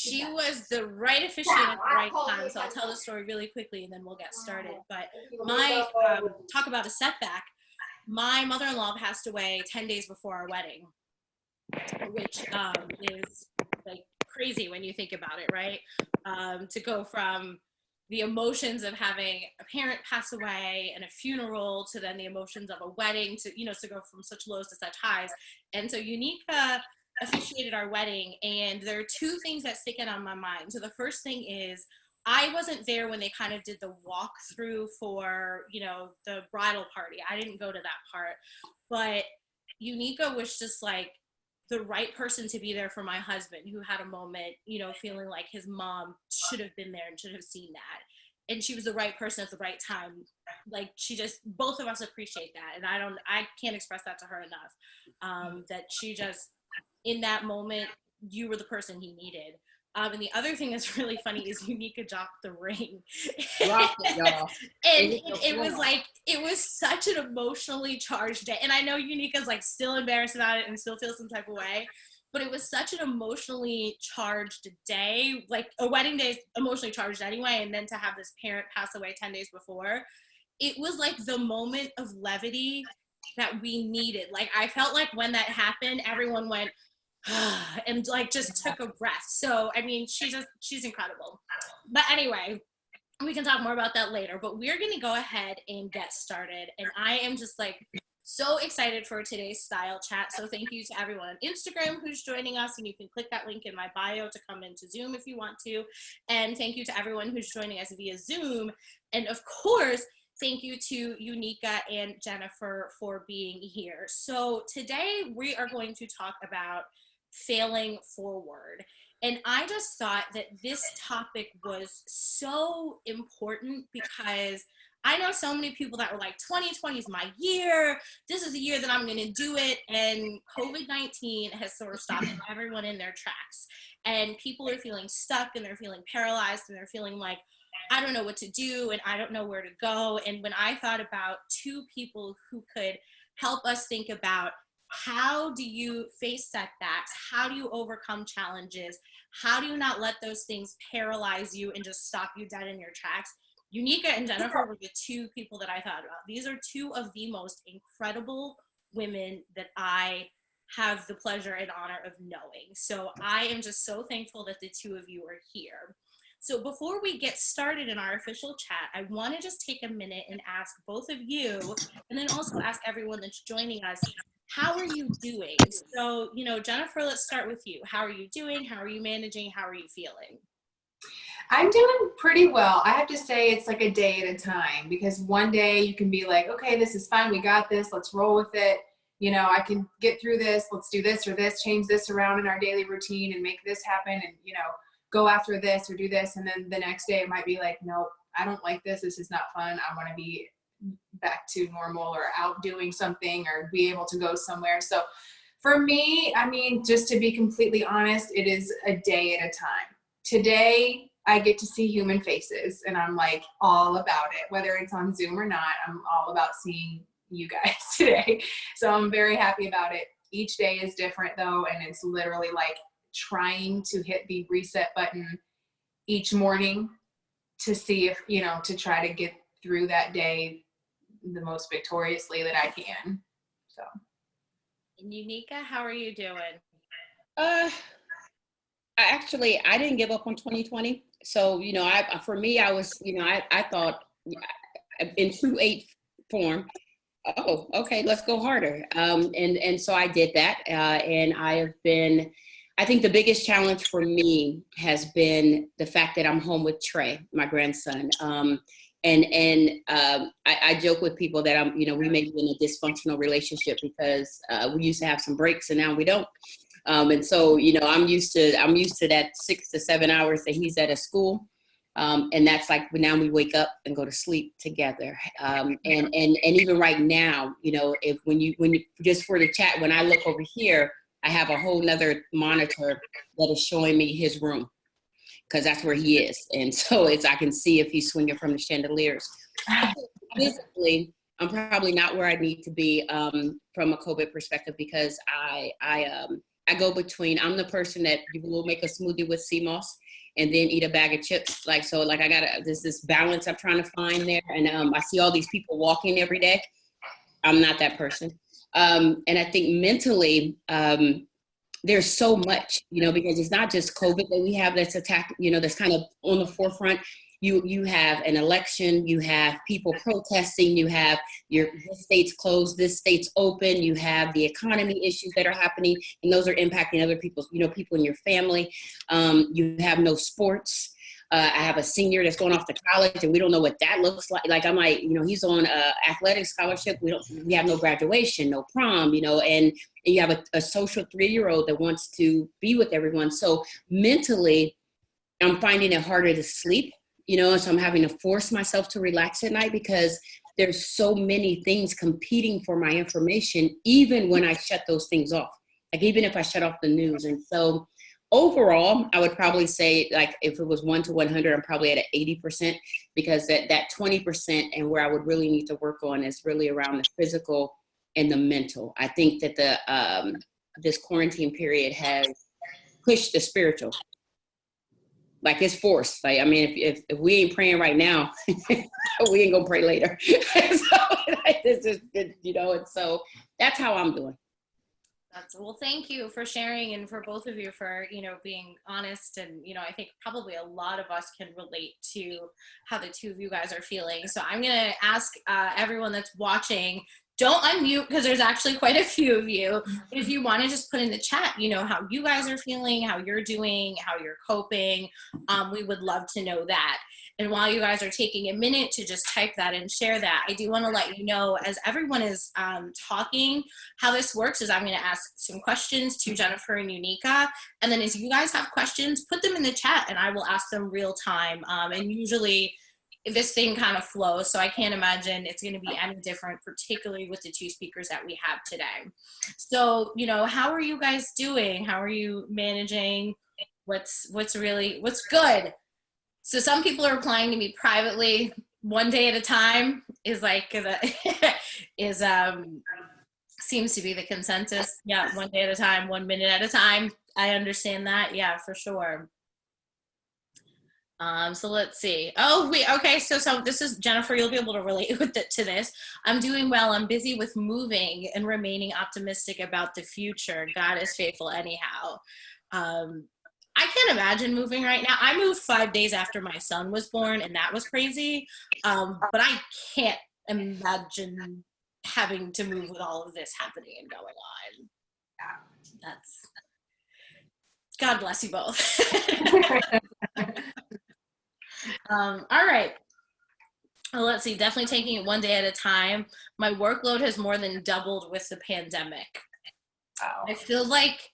she was the right officiant at the right time. So I'll tell the story really quickly and then we'll get started. But my, talk about a setback. My mother-in-law passed away 10 days before our wedding, which is like crazy when you think about it, right? To go from the emotions of having a parent pass away and a funeral to then the emotions of a wedding to, you know, to go from such lows to such highs. And so Uneeka officiated our wedding, and there are two things that stick out on my mind. So the first thing is I wasn't there when they kind of did the walkthrough for, you know, the bridal party. I didn't go to that part, but Uneeka was just like the right person to be there for my husband, who had a moment, you know, feeling like his mom should have been there and should have seen that. And she was the right person at the right time. Like, she just, both of us appreciate that. And I can't express that to her enough. That she just, in that moment, you were the person he needed. And the other thing that's really funny is Uneeka dropped the ring. Dropped it, y'all. And it was like, it was such an emotionally charged day. And I know Uneeka's like still embarrassed about it and still feels some type of way, but it was such an emotionally charged day. Like, a wedding day is emotionally charged anyway. And then to have this parent pass away 10 days before, it was like the moment of levity that we needed. Like, I felt like when that happened, everyone went, and like just took a breath. So I mean, she's incredible. But anyway, we can talk more about that later, but we're gonna go ahead and get started. And I am just like so excited for today's style chat. So thank you to everyone on Instagram who's joining us, and you can click that link in my bio to come into Zoom if you want to. And thank you to everyone who's joining us via Zoom. And of course, thank you to Uneeka and Jennifer for being here. So today we are going to talk about failing forward. And I just thought that this topic was so important because I know so many people that were like, 2020 is my year. This is the year that I'm going to do it. And COVID-19 has sort of stopped everyone in their tracks. And people are feeling stuck, and they're feeling paralyzed, and they're feeling like, I don't know what to do, and I don't know where to go. And when I thought about two people who could help us think about how do you face setbacks? How do you overcome challenges? How do you not let those things paralyze you and just stop you dead in your tracks? Uneeka and Jennifer were the two people that I thought about. These are two of the most incredible women that I have the pleasure and honor of knowing. So I am just so thankful that the two of you are here. So before we get started in our official chat, I want to just take a minute and ask both of you, and then also ask everyone that's joining us, how are you doing? So, you know, Jennifer, let's start with you. How are you doing? How are you managing? How are you feeling? I'm doing pretty well. I have to say it's like a day at a time, because one day you can be like, okay, this is fine. We got this. Let's roll with it. You know, I can get through this. Let's do this or this, change this around in our daily routine and make this happen, and, you know, go after this or do this. And then the next day it might be like, nope, I don't like this. This is not fun. I want to be back to normal or out doing something or be able to go somewhere. So for me, I mean, just to be completely honest, it is a day at a time. Today, I get to see human faces, and I'm like all about it. Whether it's on Zoom or not, I'm all about seeing you guys today. So I'm very happy about it. Each day is different though, and it's literally like trying to hit the reset button each morning to see if, you know, to try to get through that day the most victoriously that I can. So. And Uneeka, how are you doing? I didn't give up on 2020. So, you know, for me, I was, you know, I thought in true 8 form, oh, okay, let's go harder. And so I did that. And I think the biggest challenge for me has been the fact that I'm home with Trey, my grandson. I joke with people that I'm, you know, we may be in a dysfunctional relationship because we used to have some breaks and now we don't. And so, you know, I'm used to that 6 to 7 hours that he's at a school. And that's like now we wake up and go to sleep together. And even right now, you know, when you just for the chat, when I look over here, I have a whole nother monitor that is showing me his room, because that's where he is. And so I can see if he's swinging from the chandeliers. Physically, I'm probably not where I need to be from a COVID perspective, because I go between, I'm the person that will make a smoothie with sea moss and then eat a bag of chips. Like, so like I got this balance I'm trying to find there. And I see all these people walking every day. I'm not that person. And I think mentally, there's so much, because it's not just COVID that we have that's that's kind of on the forefront. You have an election, you have people protesting, you have this state's closed, this state's open, you have the economy issues that are happening, and those are impacting other people's, people in your family. You have no sports. I have a senior that's going off to college, and we don't know what that looks like. Like, I'm like, he's on a athletic scholarship. We have no graduation, no prom, and you have a social 3-year-old that wants to be with everyone. So mentally, I'm finding it harder to sleep, so I'm having to force myself to relax at night because there's so many things competing for my information, even when I shut those things off, like even if I shut off the news. And so overall, I would probably say, like, if it was 1 to 100, I'm probably at an 80%, because that 20% and where I would really need to work on is really around the physical and the mental. I think that this quarantine period has pushed the spiritual. Like, it's forced. Like, I mean, if we ain't praying right now, we ain't gonna pray later. So this is, and so that's how I'm doing. Well, thank you for sharing, and for both of you for, being honest. And, I think probably a lot of us can relate to how the two of you guys are feeling. So I'm going to ask everyone that's watching, don't unmute, because there's actually quite a few of you. But if you want to just put in the chat, how you guys are feeling, how you're doing, how you're coping, we would love to know that. And while you guys are taking a minute to just type that and share that, I do want to let you know, as everyone is talking, how this works is I'm going to ask some questions to Jennifer and Uneeka. And then as you guys have questions, put them in the chat and I will ask them real time. And usually this thing kind of flows, so I can't imagine it's going to be any different, particularly with the two speakers that we have today. So, how are you guys doing? How are you managing? What's good? So some people are replying to me privately. 1 day at a time is like seems to be the consensus. Yeah, 1 day at a time, 1 minute at a time. I understand that. Yeah, for sure. So let's see. Okay. So this is Jennifer. You'll be able to relate to this. I'm doing well. I'm busy with moving and remaining optimistic about the future. God is faithful anyhow. I can't imagine moving right now. I moved 5 days after my son was born, and that was crazy. But I can't imagine having to move with all of this happening and going on. That's, God bless you both. All right. Well, let's see. Definitely taking it 1 day at a time. My workload has more than doubled with the pandemic. Wow. I feel like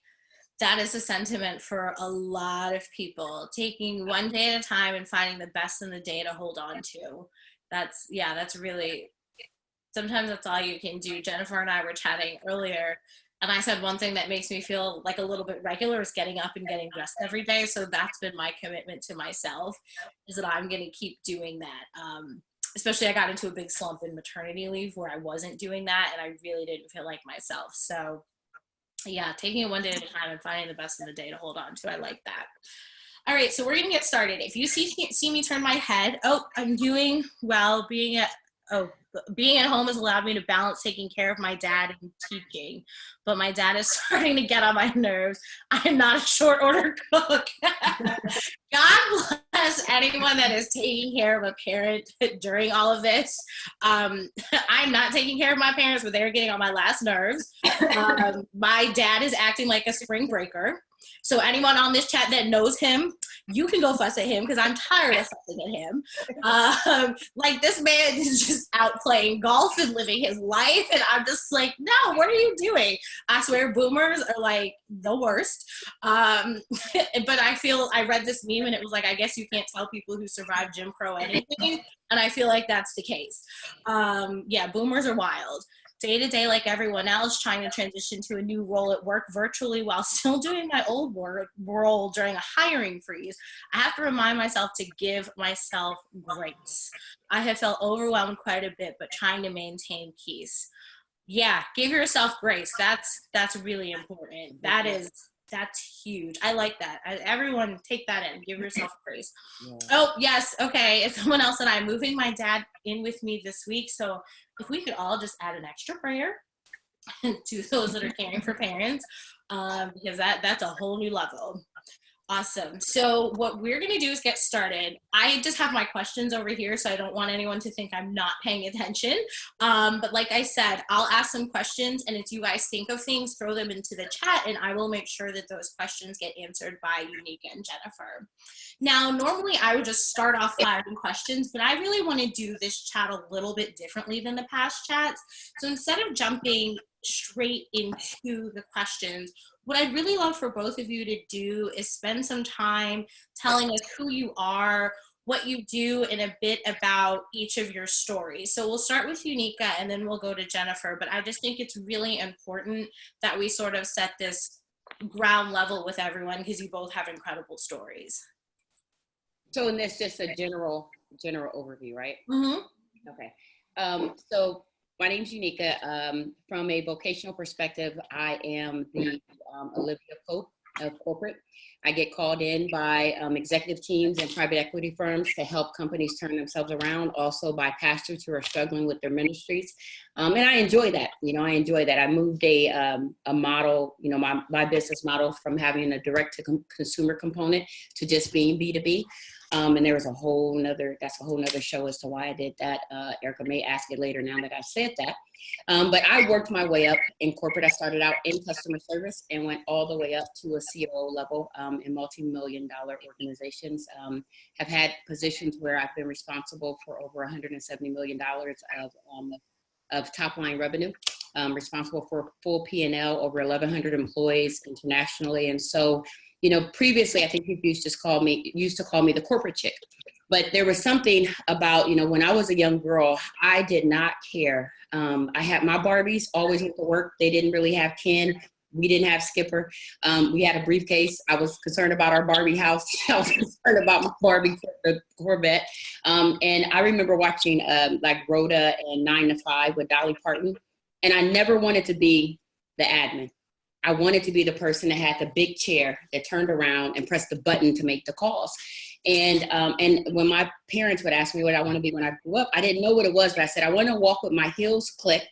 that is a sentiment for a lot of people, taking 1 day at a time and finding the best in the day to hold on to. That's really, sometimes that's all you can do. Jennifer and I were chatting earlier, and I said one thing that makes me feel like a little bit regular is getting up and getting dressed every day. So that's been my commitment to myself, is that I'm going to keep doing that. Especially I got into a big slump in maternity leave where I wasn't doing that, and I really didn't feel like myself. So yeah, taking it 1 day at a time and finding the best in the day to hold on to. I like that. All right, so we're gonna get started. If you see me turn my head, I'm doing well. Being at home has allowed me to balance taking care of my dad and teaching, but my dad is starting to get on my nerves. I am not a short order cook. God bless anyone that is taking care of a parent during all of this. I'm not taking care of my parents, but they're getting on my last nerves. My dad is acting like a spring breaker. So anyone on this chat that knows him, you can go fuss at him, because I'm tired of fussing at him. Like, this man is just out playing golf and living his life, and I'm just like, no, what are you doing? I swear boomers are like the worst. But I read this meme and it was like, I guess you can't tell people who survived Jim Crow anything, and I feel like that's the case. Yeah, boomers are wild. Day to day, like everyone else, trying to transition to a new role at work virtually while still doing my old role during a hiring freeze. I have to remind myself to give myself grace. I have felt overwhelmed quite a bit, but trying to maintain peace. Yeah, give yourself grace. That's really important. That's huge. I like that. Everyone take that in. Give yourself grace. Yeah. Oh, yes. Okay. It's someone else and I'm moving my dad in with me this week. So if we could all just add an extra prayer to those that are caring for parents, because that's a whole new level. Awesome. So what we're going to do is get started. I just have my questions over here, so I don't want anyone to think I'm not paying attention. But like I said, I'll ask some questions, and if you guys think of things, throw them into the chat, and I will make sure that those questions get answered by Uneeka and Jennifer. Now, normally I would just start off firing questions, but I really want to do this chat a little bit differently than the past chats. So instead of jumping straight into the questions, what I'd really love for both of you to do is spend some time telling us who you are, what you do, and a bit about each of your stories. So we'll start with Uneeka and then we'll go to Jennifer, but I just think it's really important that we sort of set this ground level with everyone because you both have incredible stories. So, and that's just a general overview, right? Mm-hmm. Okay. So my name's Uneeka. From a vocational perspective, I am the Olivia Pope of corporate. I get called in by executive teams and private equity firms to help companies turn themselves around, also by pastors who are struggling with their ministries. And I enjoy that. I enjoy that. I moved a model, my business model from having a direct to consumer component to just being B2B. And there was that's a whole nother show as to why I did that. Erica may ask it later now that I've said that. But I worked my way up in corporate. I started out in customer service and went all the way up to a COO level in multi-million-dollar organizations. Have had positions where I've been responsible for over $170 million of top-line revenue, responsible for full P&L, over 1,100 employees internationally. And so, previously, I think people used to call me the corporate chick. But there was something about, when I was a young girl, I did not care. I had my Barbies always went to work. They didn't really have Ken. We didn't have Skipper. We had a briefcase. I was concerned about our Barbie house. I was concerned about my Barbie Corvette. And I remember watching like Rhoda and 9 to 5 with Dolly Parton. And I never wanted to be the admin. I wanted to be the person that had the big chair that turned around and pressed the button to make the calls. And when my parents would ask me what I want to be when I grew up, I didn't know what it was, but I said, I want to walk with my heels clipped.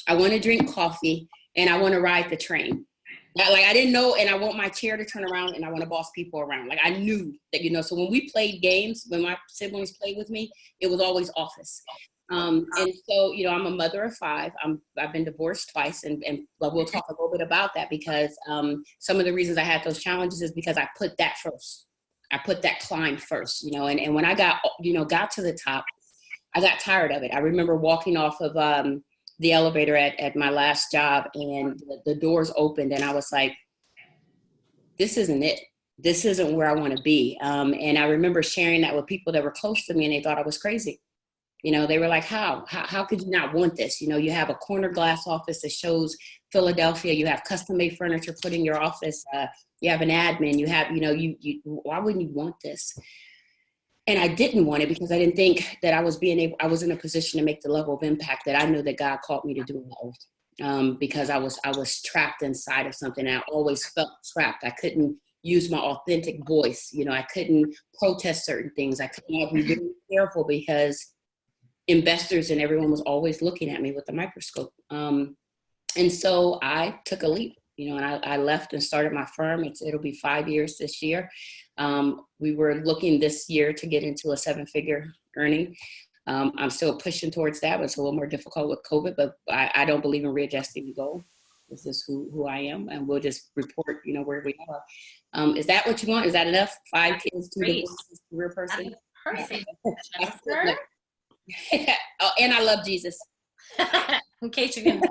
I want to drink coffee and I want to ride the train. I didn't know, and I want my chair to turn around and I want to boss people around. I knew that, so when we played games, when my siblings played with me, it was always office. And so, I'm a mother of 5. I've been divorced twice, and we'll talk a little bit about that because some of the reasons I had those challenges is because I put that first. I put that climb first, and when I got to the top, I got tired of it. I remember walking off of the elevator at my last job, and the doors opened, and I was like, this isn't it. This isn't where I want to be. And I remember sharing that with people that were close to me, and they thought I was crazy. They were like, how could you not want this? You have a corner glass office that shows Philadelphia. You have custom made furniture put in your office. You have an admin. You have, why wouldn't you want this? And I didn't want it because I didn't think that I was in a position to make the level of impact that I knew that God called me to do in the earth. Because I was trapped inside of something. I always felt trapped. I couldn't use my authentic voice. I couldn't protest certain things. I couldn't be very careful because investors and everyone was always looking at me with a microscope. And so I took a leap, and I left and started my firm. It'll be 5 years this year. We were looking this year to get into a 7-figure earning. I'm still pushing towards that, but it's a little more difficult with COVID, but I don't believe in readjusting the goal. This is who I am, and we'll just report, where we are. Is that what you want? Is that enough? 5 kids, 2 divorces, career person? Perfect. Jennifer? Oh, and I love Jesus. In case you didn't.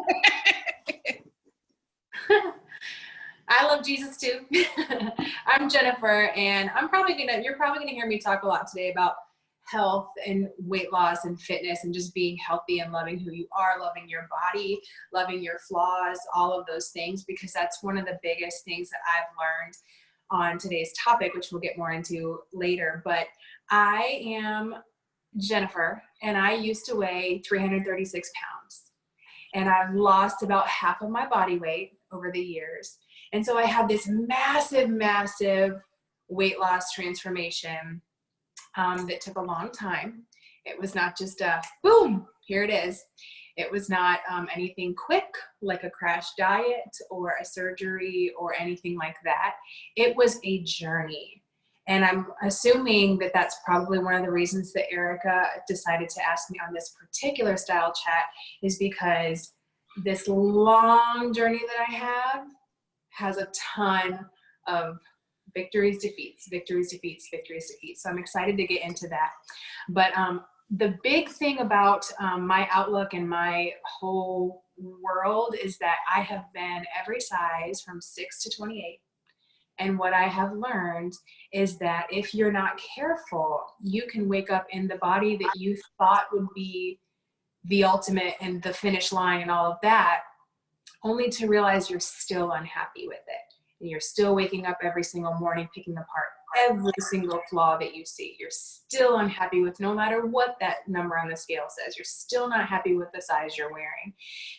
I love Jesus too. I'm Jennifer, and you're probably gonna hear me talk a lot today about health and weight loss and fitness and just being healthy and loving who you are, loving your body, loving your flaws, all of those things, because that's one of the biggest things that I've learned on today's topic, which we'll get more into later. But I am Jennifer, and I used to weigh 336 pounds. and I've lost about half of my body weight over the years. And so I had this massive, massive weight loss transformation that took a long time. It was not just a boom, here it is. It was not anything quick, like a crash diet or a surgery or anything like that. It was a journey. And I'm assuming that that's probably one of the reasons that Erica decided to ask me on this particular style chat, is because this long journey that I have has a ton of victories, defeats, victories, defeats, victories, defeats. So I'm excited to get into that. But the big thing about my outlook and my whole world is that I have been every size from 6 to 28. And what I have learned is that if you're not careful, you can wake up in the body that you thought would be the ultimate and the finish line and all of that, only to realize you're still unhappy with it. And you're still waking up every single morning, picking apart every single flaw that you see. You're still unhappy with, no matter what that number on the scale says, you're still not happy with the size you're wearing.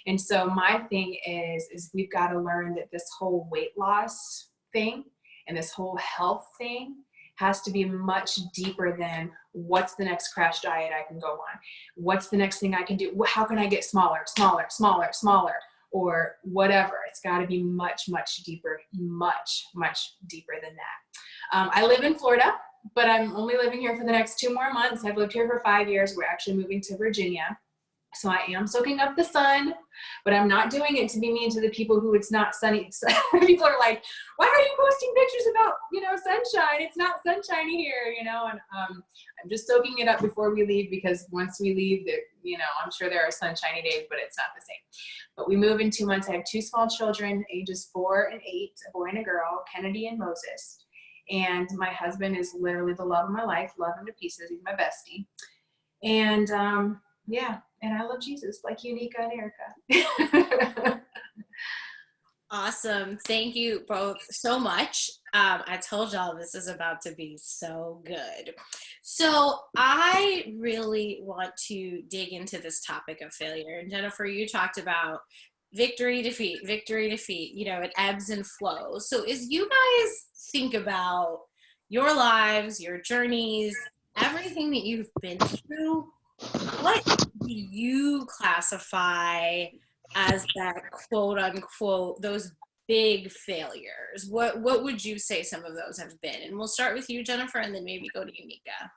And so my thing is we've got to learn that this whole weight loss thing and this whole health thing has to be much deeper than what's the next crash diet I can go on? What's the next thing I can do? How can I get smaller, smaller, smaller, smaller, or whatever? It's got to be much, much deeper, much, much deeper than that. I live in Florida, but I'm only living here for the next 2 more months. I've lived here for 5 years. We're actually moving to Virginia. So I am soaking up the sun, but I'm not doing it to be mean to the people who it's not sunny. People are like, why are you posting pictures about, sunshine? It's not sunshiny here, and I'm just soaking it up before we leave, because once we leave, I'm sure there are sunshiny days, but it's not the same. But we move in 2 months. I have 2 small children, ages 4 and 8, a boy and a girl, Kennedy and Moses. And my husband is literally the love of my life, love him to pieces. He's my bestie. And yeah, and I love Jesus, like Uneeka and Erica. Awesome. Thank you both so much. I told y'all this is about to be so good. So I really want to dig into this topic of failure. And Jennifer, you talked about victory, defeat, it ebbs and flows. So as you guys think about your lives, your journeys, everything that you've been through, what do you classify as that quote unquote, those big failures? What would you say some of those have been? And we'll start with you, Jennifer, and then maybe go to Uneeka.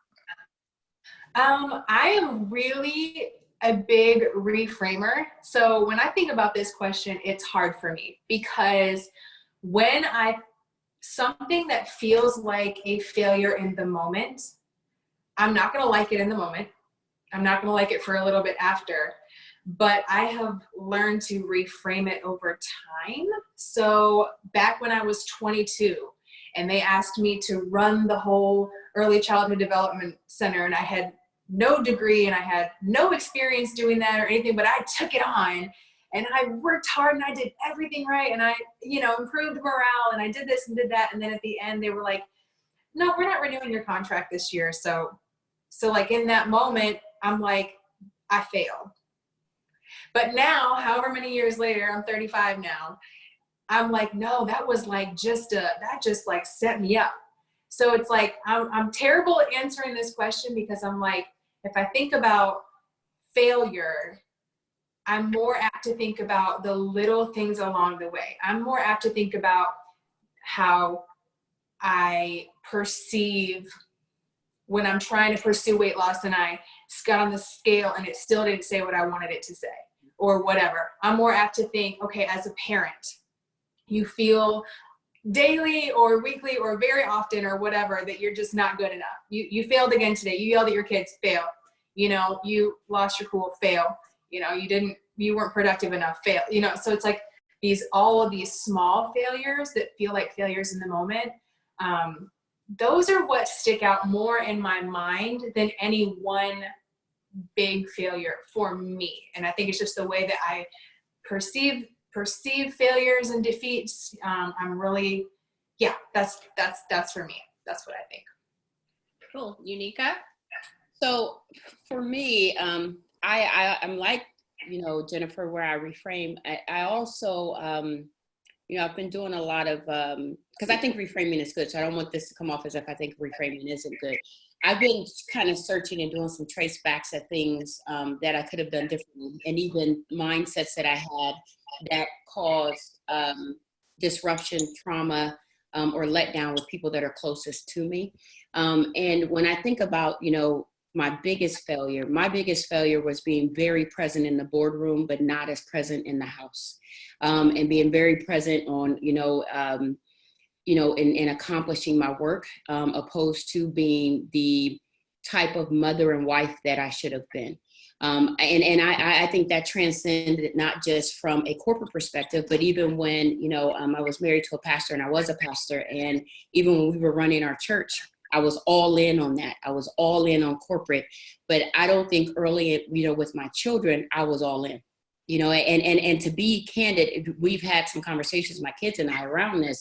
I am really a big reframer. So when I think about this question, it's hard for me, because when something that feels like a failure in the moment, I'm not going to like it in the moment. I'm not going to like it for a little bit after, but I have learned to reframe it over time. So back when I was 22 and they asked me to run the whole early childhood development center, and I had no degree and I had no experience doing that or anything, but I took it on and I worked hard and I did everything right. And I, improved morale and I did this and did that. And then at the end they were like, no, we're not renewing your contract this year. So like in that moment, I'm like, I failed. But now, however many years later, I'm 35 now, I'm like, no, that was like that just like set me up. So it's like, I'm terrible at answering this question, because I'm like, if I think about failure, I'm more apt to think about the little things along the way. I'm more apt to think about how I perceive when I'm trying to pursue weight loss and I got on the scale and it still didn't say what I wanted it to say, or whatever. I'm more apt to think, okay, as a parent, you feel daily or weekly or very often or whatever that you're just not good enough. You failed again today. You yelled at your kids, fail. You lost your cool, fail. You weren't productive enough, fail. So it's like all of these small failures that feel like failures in the moment. Those are what stick out more in my mind than any one big failure for me. And I think it's just the way that I perceive failures and defeats. I'm really, that's for me. That's what I think. Cool. Uneeka? So for me, I'm like Jennifer, where I reframe, I also, I've been doing a lot of, because I think reframing is good. So I don't want this to come off as if I think reframing isn't good. I've been kind of searching and doing some trace backs at things that I could have done differently, and even mindsets that I had that caused disruption, trauma, or letdown with people that are closest to me. And when I think about, my biggest failure was being very present in the boardroom, but not as present in the house, and being very present on, in accomplishing my work, opposed to being the type of mother and wife that I should have been. And I think that transcended not just from a corporate perspective, but even when, I was married to a pastor and I was a pastor, and even when we were running our church, I was all in on that. I was all in on corporate, but I don't think early, with my children, I was all in, and to be candid, we've had some conversations, my kids and I, around this.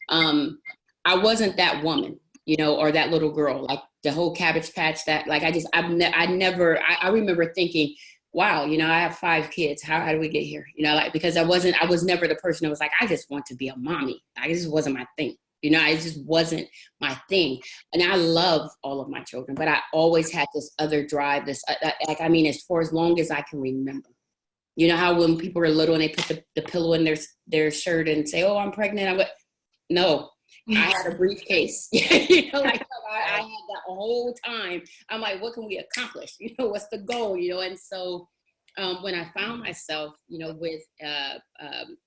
I wasn't that woman, or that little girl, like the whole Cabbage Patch, that like, I remember thinking, wow, I have 5 kids. How do we get here? Because I was never the person that was like, I just want to be a mommy. It just wasn't my thing. It just wasn't my thing. And I love all of my children, but I always had this other drive, as for as long as I can remember. You know how when people are little and they put the pillow in their shirt and say, oh, I'm pregnant. No, I had a briefcase. I had that whole time. I'm like, what can we accomplish? What's the goal? And so when I found myself, with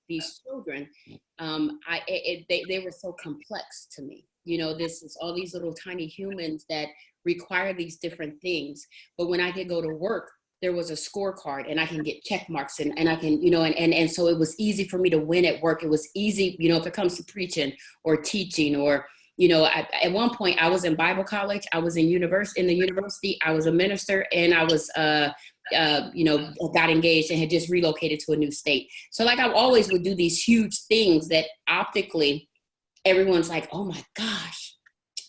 these children, they were so complex to me. This is all these little tiny humans that require these different things. But when I could go to work, there was a scorecard and I can get check marks and I can, and so it was easy for me to win at work. It was easy, if it comes to preaching or teaching or, at one point I was in Bible college, I was in the university, I was a minister, and I was, got engaged and had just relocated to a new state. So like I always would do these huge things that optically everyone's like, oh my gosh.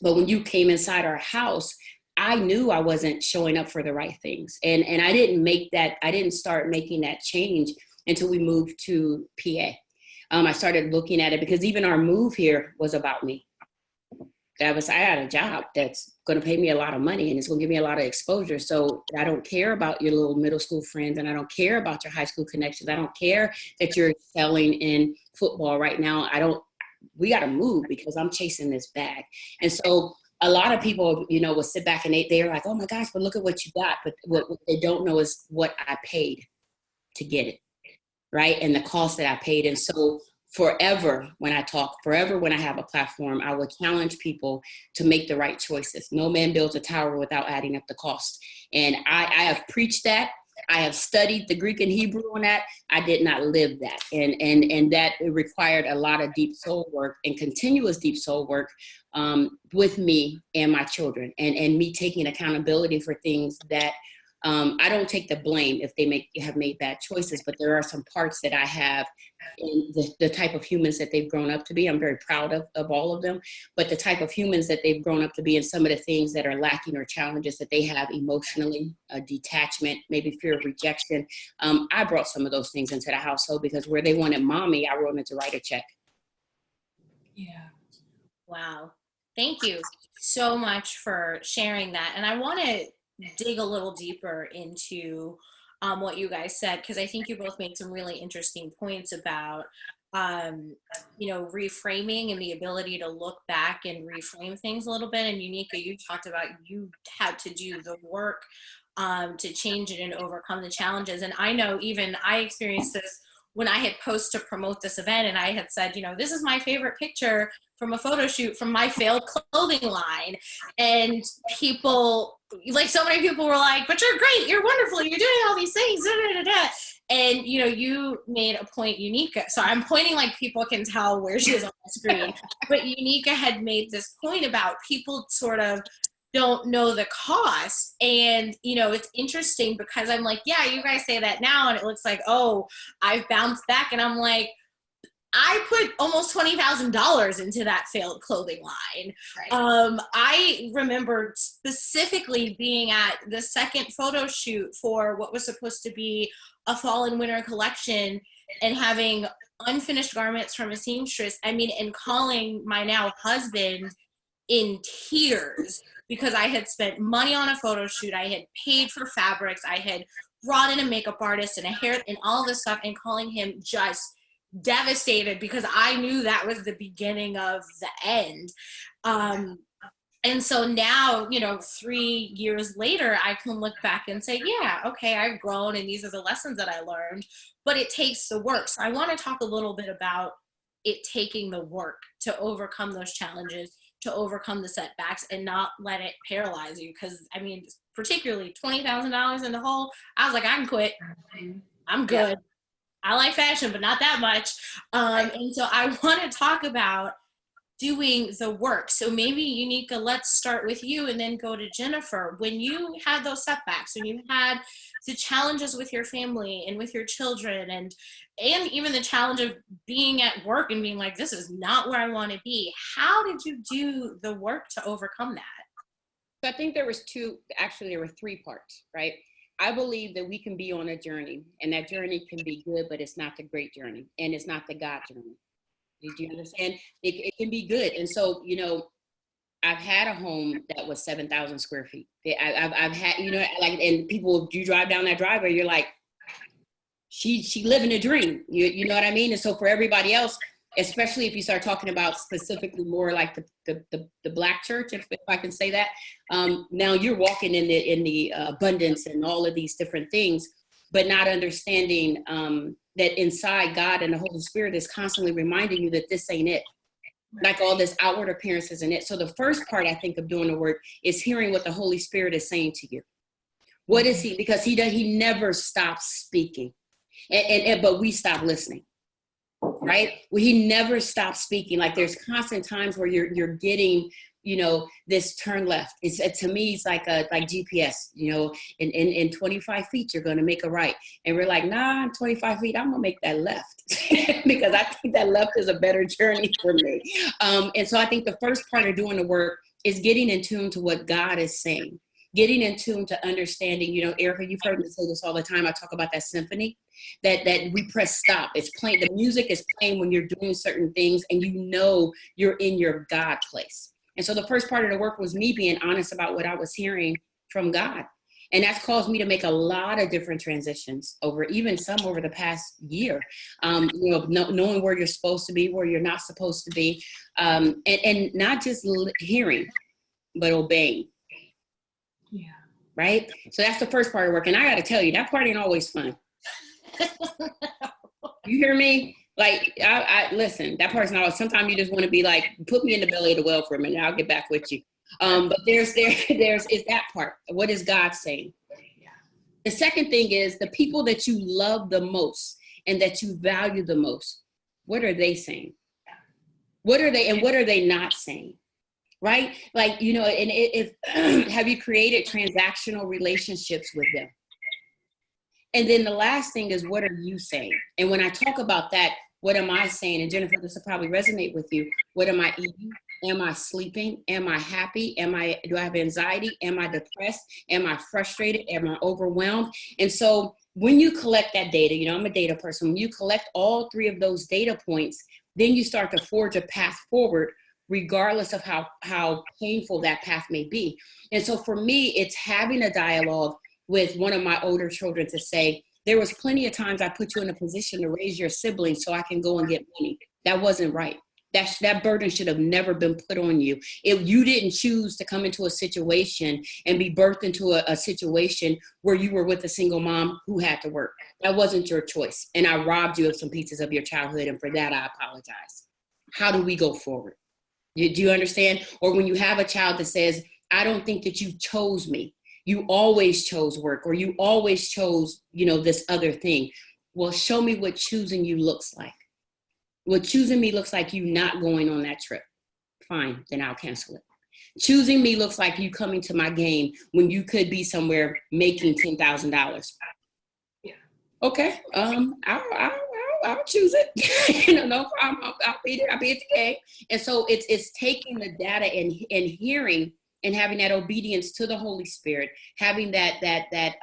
But when you came inside our house, I knew I wasn't showing up for the right things. And I didn't start making that change until we moved to PA. I started looking at it because even our move here was about me. I had a job that's going to pay me a lot of money and it's going to give me a lot of exposure. So I don't care about your little middle school friends and I don't care about your high school connections. I don't care that you're excelling in football right now. We got to move because I'm chasing this bag. And so a lot of people, will sit back and they're like, oh my gosh, but look at what you got. But what they don't know is what I paid to get it, right? And the cost that I paid. And so forever when I have a platform, I will challenge people to make the right choices. No man builds a tower without adding up the cost. And I have preached that. I have studied the Greek and Hebrew on that. I did not live that. And that it required a lot of deep soul work and continuous deep soul work with me and my children and me taking accountability for things that I don't take the blame if they have made bad choices, but there are some parts that I have in the type of humans that they've grown up to be. I'm very proud of all of them, but the type of humans that they've grown up to be and some of the things that are lacking or challenges that they have emotionally, detachment, maybe fear of rejection. I brought some of those things into the household because where they wanted mommy, I wanted to write a check. Yeah. Wow. Thank you so much for sharing that. And I want to dig a little deeper into what you guys said, because I think you both made some really interesting points about reframing and the ability to look back and reframe things a little bit. And Uneeka, you talked about you had to do the work to change it and overcome the challenges. And I know even I experienced this when I had posted to promote this event and I had said, this is my favorite picture from a photo shoot from my failed clothing line. And people, like so many people were like, but you're great, you're wonderful, you're doing all these things, da, da, da, da. And, you made a point, Uneeka. So I'm pointing like people can tell where she is on the screen. But Uneeka had made this point about people sort of don't know the cost. And, it's interesting because I'm like, yeah, you guys say that now and it looks like, oh, I've bounced back. And I'm like, I put almost $20,000 into that failed clothing line. Right. I remember specifically being at the second photo shoot for what was supposed to be a fall and winter collection and having unfinished garments from a seamstress. I mean, and calling my now husband in tears because I had spent money on a photo shoot. I had paid for fabrics. I had brought in a makeup artist and a hair and all this stuff, and calling him just devastated because I knew that was the beginning of the end. And so now, 3 years later, I can look back and say, yeah, okay, I've grown and these are the lessons that I learned, but it takes the work. So I want to talk a little bit about it taking the work to overcome those challenges, to overcome the setbacks, and not let it paralyze you. Because, I mean, particularly $20,000 in the hole, I was like, I can quit. I'm good. Yeah. I like fashion, but not that much. And so I want to talk about doing the work. So maybe Uneeka, let's start with you and then go to Jennifer. When you had those setbacks, when you had the challenges with your family and with your children, and even the challenge of being at work and being like, this is not where I want to be, how did you do the work to overcome that? So I think there were 3 parts, right? I believe that we can be on a journey, and that journey can be good, but it's not the great journey, and it's not the God journey. Did you understand? It can be good. And so, I've had a home that was 7,000 square feet. I've had, and people, you drive down that driveway, you're like, she living a dream. You know what I mean? And so for everybody else, especially if you start talking about specifically more like the Black church, if I can say that, now you're walking in the abundance and all of these different things, but not understanding that inside God and the Holy Spirit is constantly reminding you that this ain't it. Like all this outward appearance isn't it. So the first part, I think, of doing the work is hearing what the Holy Spirit is saying to you. What is he? Because he never stops speaking, but we stop listening. Right? Well, he never stops speaking. Like there's constant times where you're getting, this turn left. To me, it's like GPS, in 25 feet, you're going to make a right. And we're like, nah, in 25 feet, I'm going to make that left because I think that left is a better journey for me. And so I think the first part of doing the work is getting in tune to what God is saying, getting in tune to understanding, Erica, you've heard me say this all the time. I talk about that symphony that we press stop. It's playing. The music is playing when you're doing certain things and you're in your God place. And so the first part of the work was me being honest about what I was hearing from God. And that's caused me to make a lot of different transitions even some over the past year, knowing where you're supposed to be, where you're not supposed to be, and not just hearing, but obeying. Yeah. Right? So that's the first part of work. And I got to tell you, that part ain't always fun. You hear me? Like, I listen, that part's not, sometimes you just want to be like, put me in the belly of the whale for a minute. I'll get back with you. But there's that part. What is God saying? Yeah. The second thing is the people that you love the most and that you value the most. What are they saying? What are they not saying? Right? Like, and if have you created transactional relationships with them? And then the last thing is, what are you saying? And when I talk about that, what am I saying? And Jennifer, this will probably resonate with you. What am I eating? Am I sleeping? Am I happy? Do I have anxiety? Am I depressed? Am I frustrated? Am I overwhelmed? And so when you collect that data, I'm a data person. When you collect all 3 of those data points, then you start to forge a path forward, regardless of how painful that path may be. And so for me, it's having a dialogue with one of my older children to say, there was plenty of times I put you in a position to raise your siblings so I can go and get money. That wasn't right. That burden should have never been put on you. If you didn't choose to come into a situation and be birthed into a situation where you were with a single mom who had to work, that wasn't your choice. And I robbed you of some pieces of your childhood. And for that, I apologize. How do we go forward? Do you understand? Or when you have a child that says, I don't think that you chose me. You always chose work, or you always chose, this other thing. Well, show me what choosing you looks like. What choosing me looks like you not going on that trip. Fine, then I'll cancel it. Choosing me looks like you coming to my game when you could be somewhere making $10,000. Yeah. Okay. I'll I'll choose it. No problem. I'll be there. I'll be at the game. And so it's taking the data and hearing and having that obedience to the Holy Spirit, having that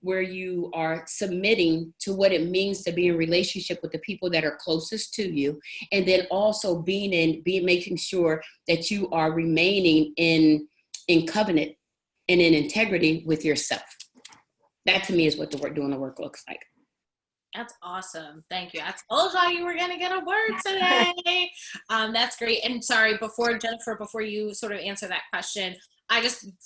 where you are submitting to what it means to be in relationship with the people that are closest to you, and then also making sure that you are remaining in covenant and in integrity with yourself. That to me is what doing the work looks like. That's awesome. Thank you. I told y'all you were going to get a word today. That's great. And sorry, Jennifer, before you sort of answer that question,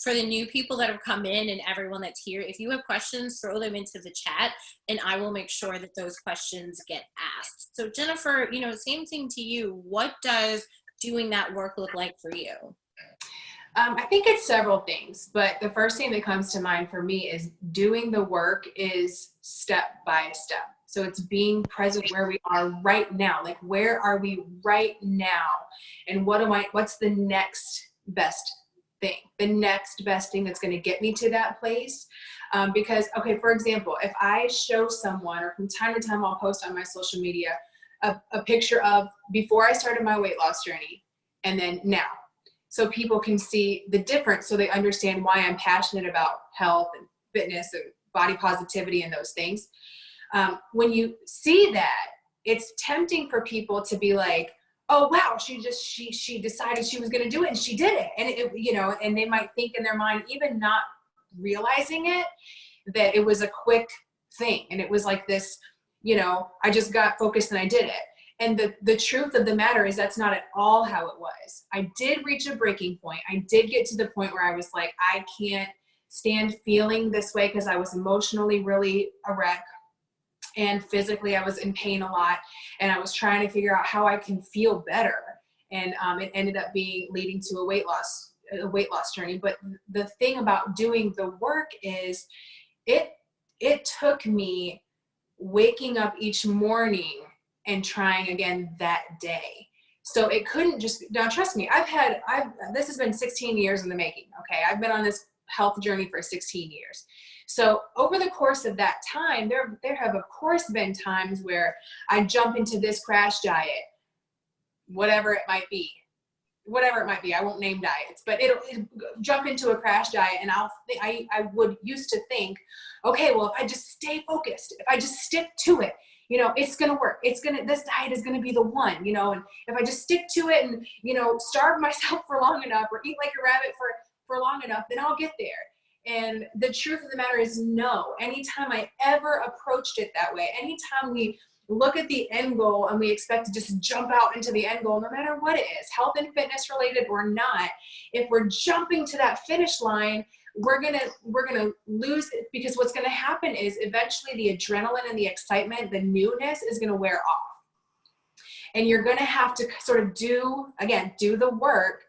for the new people that have come in and everyone that's here, if you have questions, throw them into the chat and I will make sure that those questions get asked. So Jennifer, same thing to you. What does doing that work look like for you? I think it's several things, but the first thing that comes to mind for me is doing the work is step by step. So it's being present where we are right now. Like, where are we right now? And what's the next best thing? The next best thing that's going to get me to that place. Because, okay, for example, if I show someone, or from time to time I'll post on my social media, a picture of before I started my weight loss journey and then now. So people can see the difference, so they understand why I'm passionate about health and fitness and body positivity and those things. When you see that, it's tempting for people to be like, oh, wow, she decided she was going to do it and she did it. And and they might think in their mind, even not realizing it, that it was a quick thing. And it was like this, I just got focused and I did it. And the truth of the matter is that's not at all how it was. I did reach a breaking point. I did get to the point where I was like, I can't stand feeling this way, because I was emotionally really a wreck. And physically I was in pain a lot. And I was trying to figure out how I can feel better. And it ended up leading to a weight loss journey. But the thing about doing the work is it took me waking up each morning and trying again that day. So it couldn't just, now trust me, this has been 16 years in the making. Okay. I've been on this health journey for 16 years. So over the course of that time, there have of course been times where I jump into this crash diet, whatever it might be. I won't name diets, but it'll jump into a crash diet. And I would used to think, okay, well, if I just stay focused, if I just stick to it, it's going to work. This diet is going to be the one, and if I just stick to it and, starve myself for long enough or eat like a rabbit for long enough, then I'll get there. And the truth of the matter is no. Anytime I ever approached it that way, anytime we look at the end goal and we expect to just jump out into the end goal, no matter what it is, health and fitness related or not, if we're jumping to that finish line, we're gonna lose it, because what's gonna happen is eventually the adrenaline and the excitement, the newness is gonna wear off. And you're gonna have to sort of do the work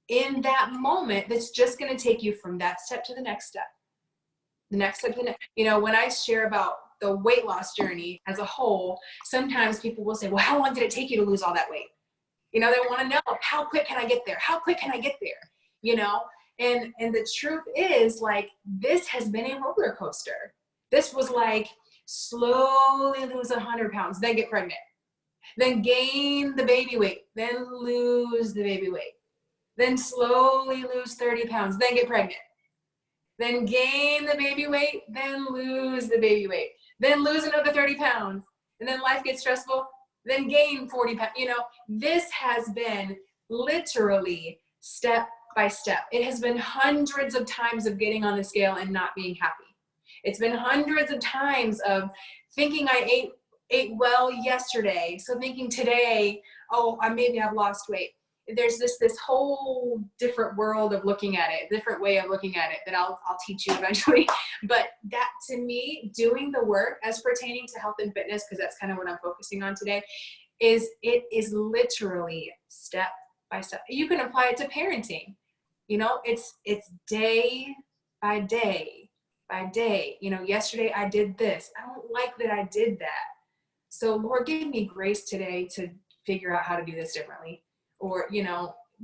in that moment that's just gonna take you from that step to the next step. The next step to the next. When I share about the weight loss journey as a whole, sometimes people will say, well, how long did it take you to lose all that weight? They want to know, how quick can I get there? How quick can I get there? And the truth is, like, this has been a roller coaster. This was like slowly lose 100 pounds, then get pregnant, then gain the baby weight, then lose the baby weight, then slowly lose 30 pounds, then get pregnant, then gain the baby weight, then lose the baby weight, then lose another 30 pounds, and then life gets stressful, then gain 40 pounds. This has been literally step by step. It has been hundreds of times of getting on the scale and not being happy. It's been hundreds of times of thinking I ate well yesterday, so thinking today, maybe I've lost weight. There's this whole different world of looking at it, different way of looking at it that I'll teach you eventually. But that, to me, doing the work as pertaining to health and fitness, because that's kind of what I'm focusing on today, is literally step by step. You can apply it to parenting. It's day by day by day. Yesterday I did this. I don't like that I did that. So Lord, give me grace today to figure out how to do this differently. Or,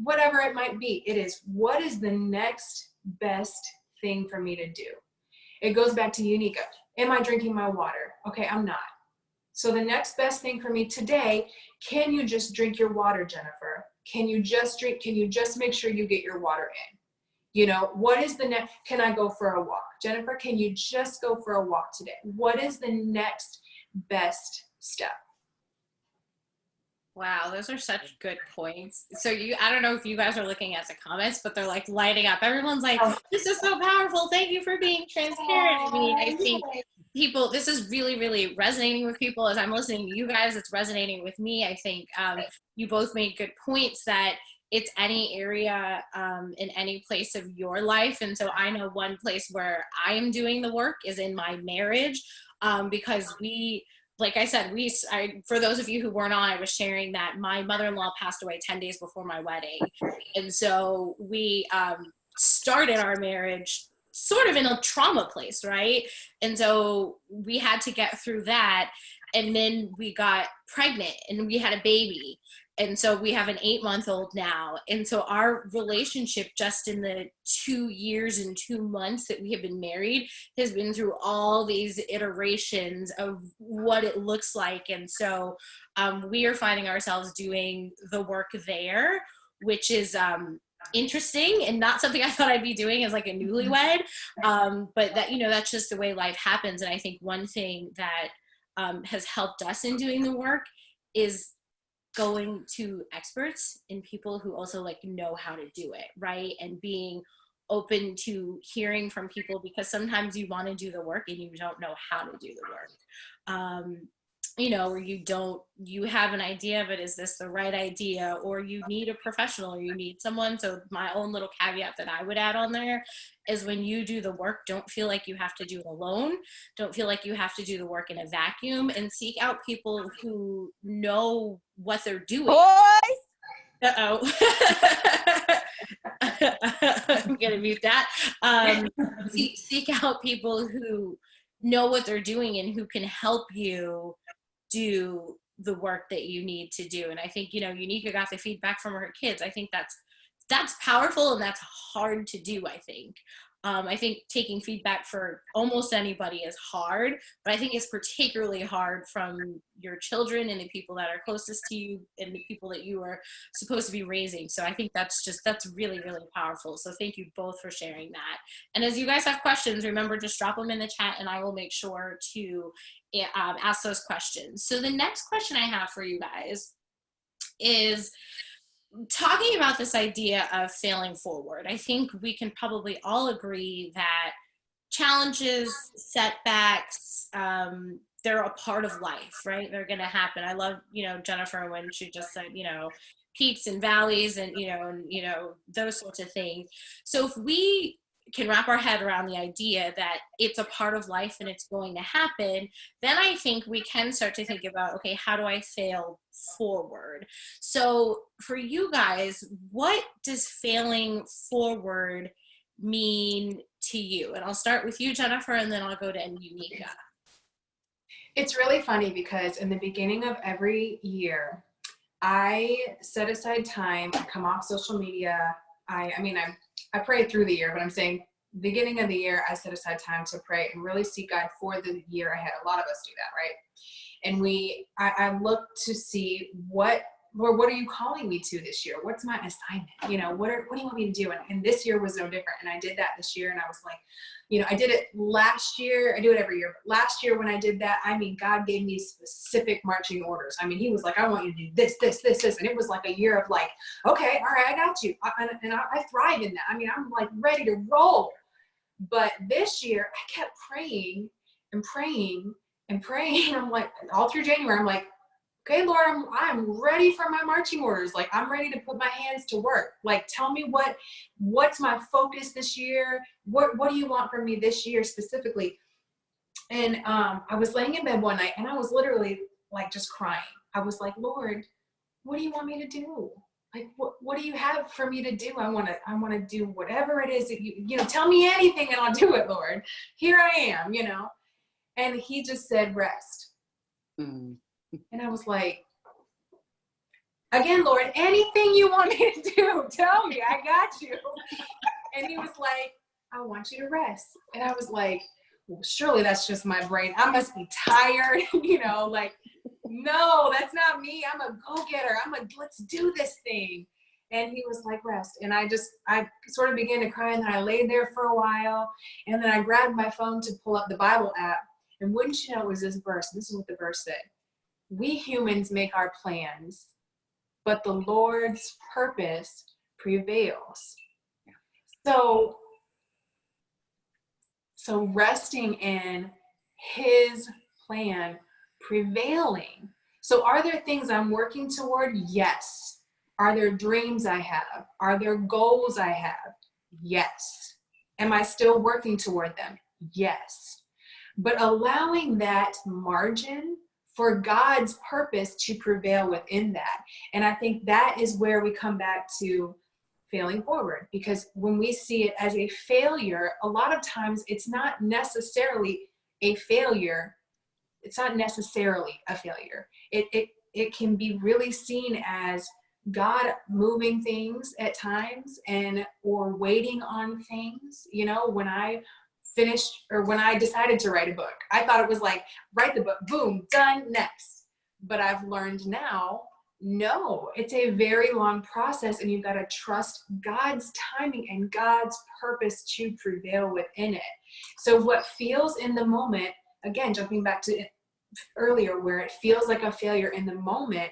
whatever it might be. It is, what is the next best thing for me to do? It goes back to Uneeka. Am I drinking my water? Okay, I'm not. So the next best thing for me today, can you just drink your water, Jennifer? Can you just drink? Can you just make sure you get your water in? You know, what is the next? Can I go for a walk? Jennifer, can you just go for a walk today? What is the next best step? Wow, those are such good points. So I don't know if you guys are looking at the comments, but they're like lighting up. Everyone's like, this is so powerful. Thank you for being transparent. I mean, I think this is really, really resonating with people. As I'm listening to you guys, it's resonating with me. I think you both made good points that it's any area in any place of your life. And so I know one place where I am doing the work is in my marriage, because like I said, for those of you who weren't on, I was sharing that my mother-in-law passed away 10 days before my wedding. And so we started our marriage sort of in a trauma place, right? And so we had to get through that. And then we got pregnant and we had a baby. And so we have an 8-month-old now. And so our relationship just in the 2 years and 2 months that we have been married has been through all these iterations of what it looks like. And so we are finding ourselves doing the work there, which is interesting and not something I thought I'd be doing as like a newlywed. But that, that's just the way life happens. And I think one thing that has helped us in doing the work is going to experts and people who also like know how to do it, right? And being open to hearing from people, because sometimes you want to do the work and you don't know how to do the work. Or you have an idea, but is this the right idea? Or you need a professional, or you need someone. So my own little caveat that I would add on there is when you do the work, don't feel like you have to do it alone. Don't feel like you have to do the work in a vacuum, and seek out people who know what they're doing. Boys! Uh-oh. I'm gonna mute that. Seek out people who know what they're doing and who can help you do the work that you need to do. And I think, Uneeka got the feedback from her kids. I think that's powerful, and that's hard to do, I think. I think taking feedback for almost anybody is hard, but I think it's particularly hard from your children and the people that are closest to you and the people that you are supposed to be raising. So I think that's really, really powerful. So thank you both for sharing that. And as you guys have questions, remember, just drop them in the chat and I will make sure to ask those questions. So the next question I have for you guys is talking about this idea of failing forward. I think we can probably all agree that challenges, setbacks, they're a part of life, right? They're going to happen. I love, Jennifer, when she just said, peaks and valleys and those sorts of things. So if we can wrap our head around the idea that it's a part of life and it's going to happen, then I think we can start to think about, okay, how do I fail forward? So for you guys, what does failing forward mean to you? And I'll start with you, Jennifer, and then I'll go to Uneeka. It's really funny because in the beginning of every year, I set aside time, I come off social media. I pray through the year, but I'm saying beginning of the year, I set aside time to pray and really seek God for the year ahead. A lot of us do that, right? And I look to see Lord, what are you calling me to this year? What's my assignment? What do you want me to do? And this year was no different. And I did that this year. And I was like, I did it last year. I do it every year. But last year when I did that, God gave me specific marching orders. He was like, I want you to do this, this, this, this. And it was like a year of like, okay, all right, I got you. And I thrive in that. I'm like ready to roll. But this year I kept praying and praying and praying. I'm like, all through January, I'm like, okay, Lord, I'm ready for my marching orders. Like, I'm ready to put my hands to work. Like, tell me what's my focus this year? What do you want from me this year specifically? And I was laying in bed one night and I was literally like just crying. I was like, Lord, what do you want me to do? Like, what do you have for me to do? I want to do whatever it is that you tell me anything and I'll do it, Lord. Here I am, And he just said, rest. Mm. And I was like, again, Lord, anything you want me to do, tell me, I got you. And he was like, I want you to rest. And I was like, well, surely that's just my brain. I must be tired, you know, like, no, that's not me. I'm a go-getter. Let's do this thing. And he was like, rest. And I sort of began to cry, and then I laid there for a while, and then I grabbed my phone to pull up the Bible app. And wouldn't you know, it was this verse. This is what the verse said. We humans make our plans, but the Lord's purpose prevails. So resting in his plan prevailing. So are there things I'm working toward? Yes. Are there dreams I have? Are there goals I have? Yes. Am I still working toward them? Yes. But allowing that margin for God's purpose to prevail within that. And I think that is where we come back to failing forward, because when we see it as a failure, a lot of times it's not necessarily a failure. It's not necessarily a failure. It can be really seen as God moving things at times, or waiting on things. You know, when I decided to write a book, I thought it was like, write the book, boom, done, next. But I've learned now, no, it's a very long process, and you've got to trust God's timing and God's purpose to prevail within it. So what feels in the moment, again, jumping back to earlier, where it feels like a failure in the moment,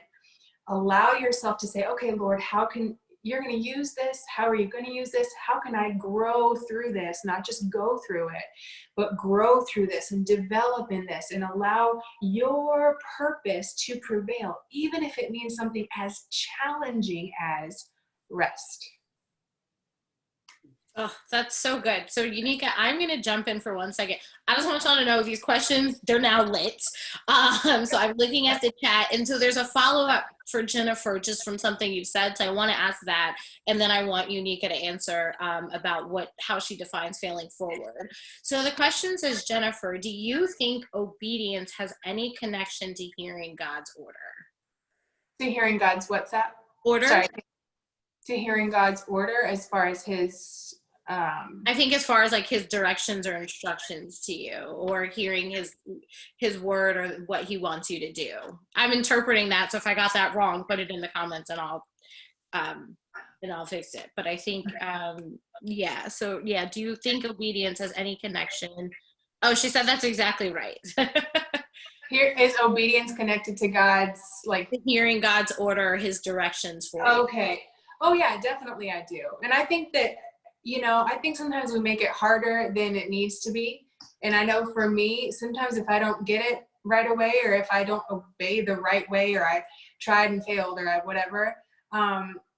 allow yourself to say, okay, Lord, you're going to use this? How are you going to use this? How can I grow through this? Not just go through it, but grow through this and develop in this, and allow your purpose to prevail, even if it means something as challenging as rest. Oh, that's so good. So, Uneeka, I'm going to jump in for 1 second. I just want y'all to know these questions, they're now lit. So I'm looking at the chat. And so there's a follow-up for Jennifer just from something you've said. So I want to ask that. And then I want Uneeka to answer about how she defines failing forward. So the question says, Jennifer, do you think obedience has any connection to hearing God's order? To hearing God's what's that? Order? Sorry. To hearing God's order as far as his... I think as far as like his directions or instructions to you, or hearing his word or what he wants you to do. I'm interpreting that, so if I got that wrong, put it in the comments and I'll fix it. But I think yeah. So yeah, do you think obedience has any connection? Oh, she said that's exactly right. Here is obedience connected to God's, like, hearing God's order, his directions for you. Okay. Oh yeah, definitely I do. And I think that, you know, I think sometimes we make it harder than it needs to be. And I know for me, sometimes if I don't get it right away, or if I don't obey the right way, or I tried and failed, or whatever,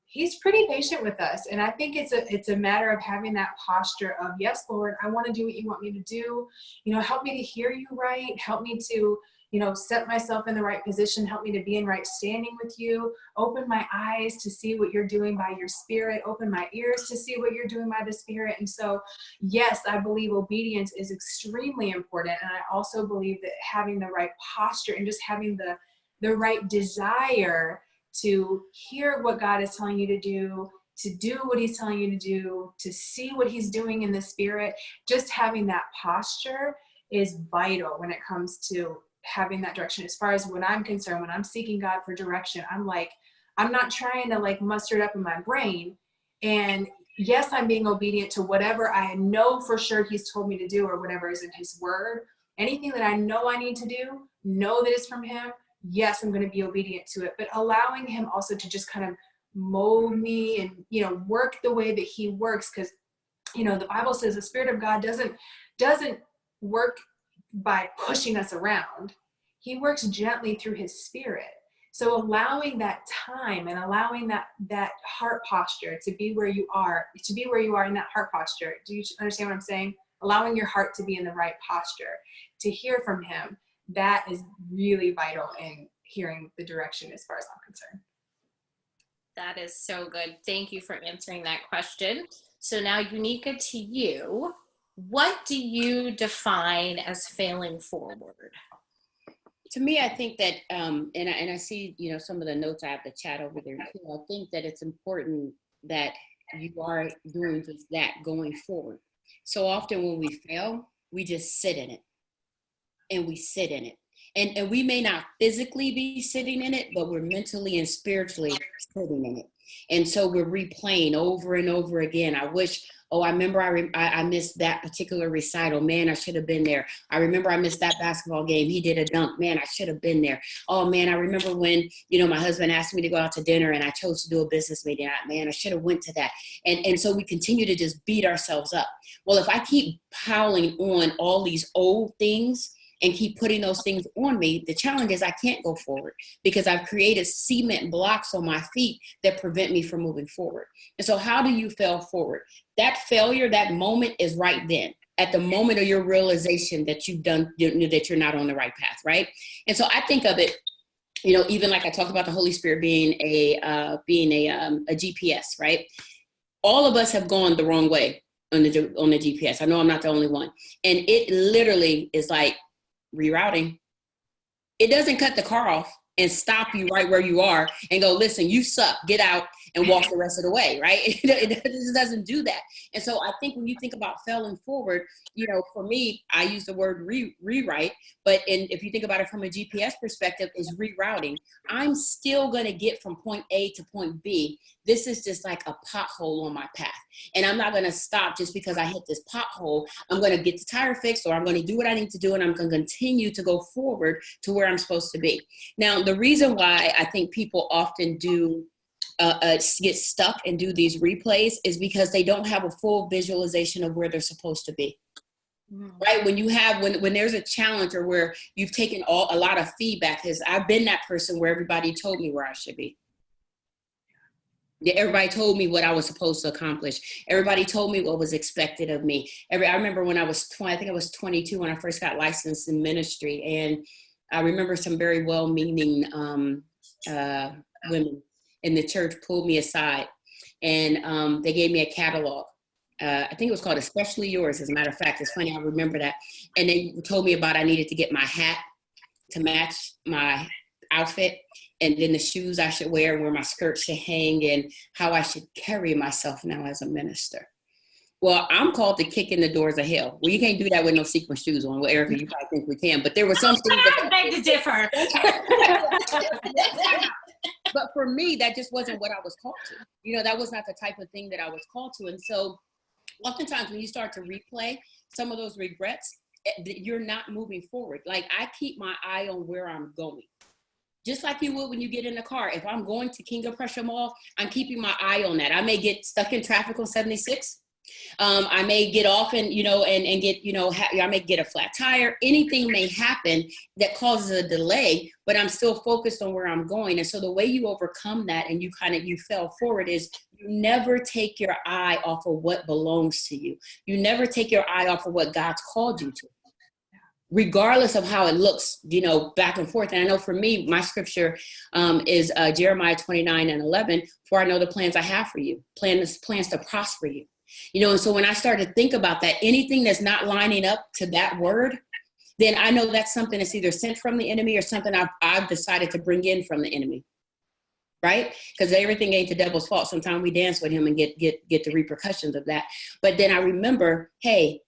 he's pretty patient with us. And I think it's a matter of having that posture of, yes, Lord, I want to do what you want me to do. You know, help me to hear you right. Help me to, you know, set myself in the right position. Help me to be in right standing with you. Open my eyes to see what you're doing by your Spirit. Open my ears to see what you're doing by the Spirit. And so, yes, I believe obedience is extremely important. And I also believe that having the right posture and just having the right desire to hear what God is telling you to do what he's telling you to do, to see what he's doing in the Spirit, just having that posture is vital when it comes to having that direction. As far as when I'm concerned, when I'm seeking God for direction, I'm not trying to like muster it up in my brain. And yes, I'm being obedient to whatever I know for sure he's told me to do, or whatever is in his word. Anything that I know I need to do, know that it's from him. Yes, I'm going to be obedient to it, but allowing him also to just kind of mold me and, you know, work the way that he works. Because, you know, the Bible says the Spirit of God doesn't work by pushing us around. He works gently through his Spirit. So allowing that time and allowing that heart posture to be where you are in that heart posture. Do you understand what I'm saying? Allowing your heart to be in the right posture, to hear from him, that is really vital in hearing the direction as far as I'm concerned. That is so good. Thank you for answering that question. So now, Uneeka, to you, what do you define as failing forward? To me, I think that, and I see, you know, some of the notes, I have the chat over there too. I think that it's important that you are doing just that going forward. So often when we fail, we just sit in it, and we sit in it. And we may not physically be sitting in it, but we're mentally and spiritually sitting in it. And so we're replaying over and over again. I wish, I remember I missed that particular recital. Man, I should have been there. I remember I missed that basketball game. He did a dunk. Man, I should have been there. Oh man, I remember when, my husband asked me to go out to dinner and I chose to do a business meeting. Man, I should have went to that. And so we continue to just beat ourselves up. Well, if I keep piling on all these old things and keep putting those things on me, the challenge is I can't go forward because I've created cement blocks on my feet that prevent me from moving forward. And so how do you fail forward? That failure, that moment is right then, at the moment of your realization that that you're not on the right path, right? And so I think of it, even like I talked about the Holy Spirit being a GPS, right? All of us have gone the wrong way on the GPS. I know I'm not the only one. And it literally is like rerouting. It doesn't cut the car off and stop you right where you are and go, listen, you suck, get out and walk the rest of the way, right? It just doesn't do that. And so I think when you think about failing forward, for me, I use the word rewrite, but if you think about it from a GPS perspective, is rerouting. I'm still going to get from point A to point B. This is just like a pothole on my path. And I'm not going to stop just because I hit this pothole. I'm going to get the tire fixed, or I'm going to do what I need to do, and I'm going to continue to go forward to where I'm supposed to be. Now, the reason why I think people often do get stuck and do these replays is because they don't have a full visualization of where they're supposed to be. Right? When there's a challenge or where you've taken a lot of feedback, because I've been that person where everybody told me where I should be. Everybody told me what I was supposed to accomplish. Everybody told me what was expected of me. I remember when I was 20, I think I was 22 when I first got licensed in ministry. And I remember some very well-meaning women in the church pulled me aside, and they gave me a catalog. I think it was called Especially Yours, as a matter of fact. It's funny, I remember that. And they told me about I needed to get my hat to match my outfit, and then the shoes I should wear, where my skirt should hang, and how I should carry myself now as a minister. Well, I'm called to kick in the doors of hell. Well, you can't do that with no sequin shoes on. Well, Erica, you probably think we can, but there was something I beg to differ. But for me, that just wasn't what I was called to. That was not the type of thing that I was called to. And so oftentimes when you start to replay some of those regrets, you're not moving forward. Like, I keep my eye on where I'm going. Just like you would when you get in the car. If I'm going to King of Prussia Mall, I'm keeping my eye on that. I may get stuck in traffic on 76. I may get off and get, I may get a flat tire. Anything may happen that causes a delay, but I'm still focused on where I'm going. And so the way you overcome that and you fell forward is you never take your eye off of what belongs to you. You never take your eye off of what God's called you to, regardless of how it looks, back and forth. And I know for me, my scripture is Jeremiah 29:11, for I know the plans I have for you, plans to prosper you. And so when I started to think about that, anything that's not lining up to that word, then I know that's something that's either sent from the enemy or something I've decided to bring in from the enemy, right? Because everything ain't the devil's fault. Sometimes we dance with him and get the repercussions of that. But then I remember, hey,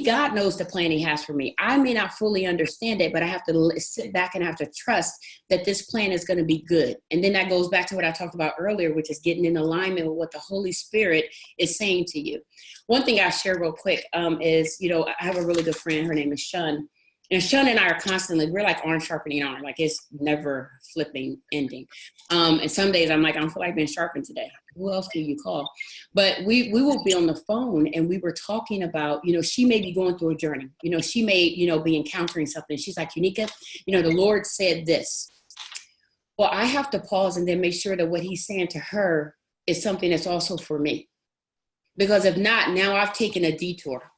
God knows the plan he has for me. I may not fully understand it, but I have to sit back and have to trust that this plan is going to be good. And then that goes back to what I talked about earlier, which is getting in alignment with what the Holy Spirit is saying to you. One thing I'll share real quick is, I have a really good friend. Her name is Shun. And Shun and I are constantly, we're like iron sharpening iron. Like, it's never flipping ending. And some days I'm like, I don't feel like being sharpened today. Who else do you call? But we will be on the phone, and we were talking about, she may be going through a journey. She may, be encountering something. She's like, Uneeka, the Lord said this. Well, I have to pause and then make sure that what he's saying to her is something that's also for me. Because if not, now I've taken a detour.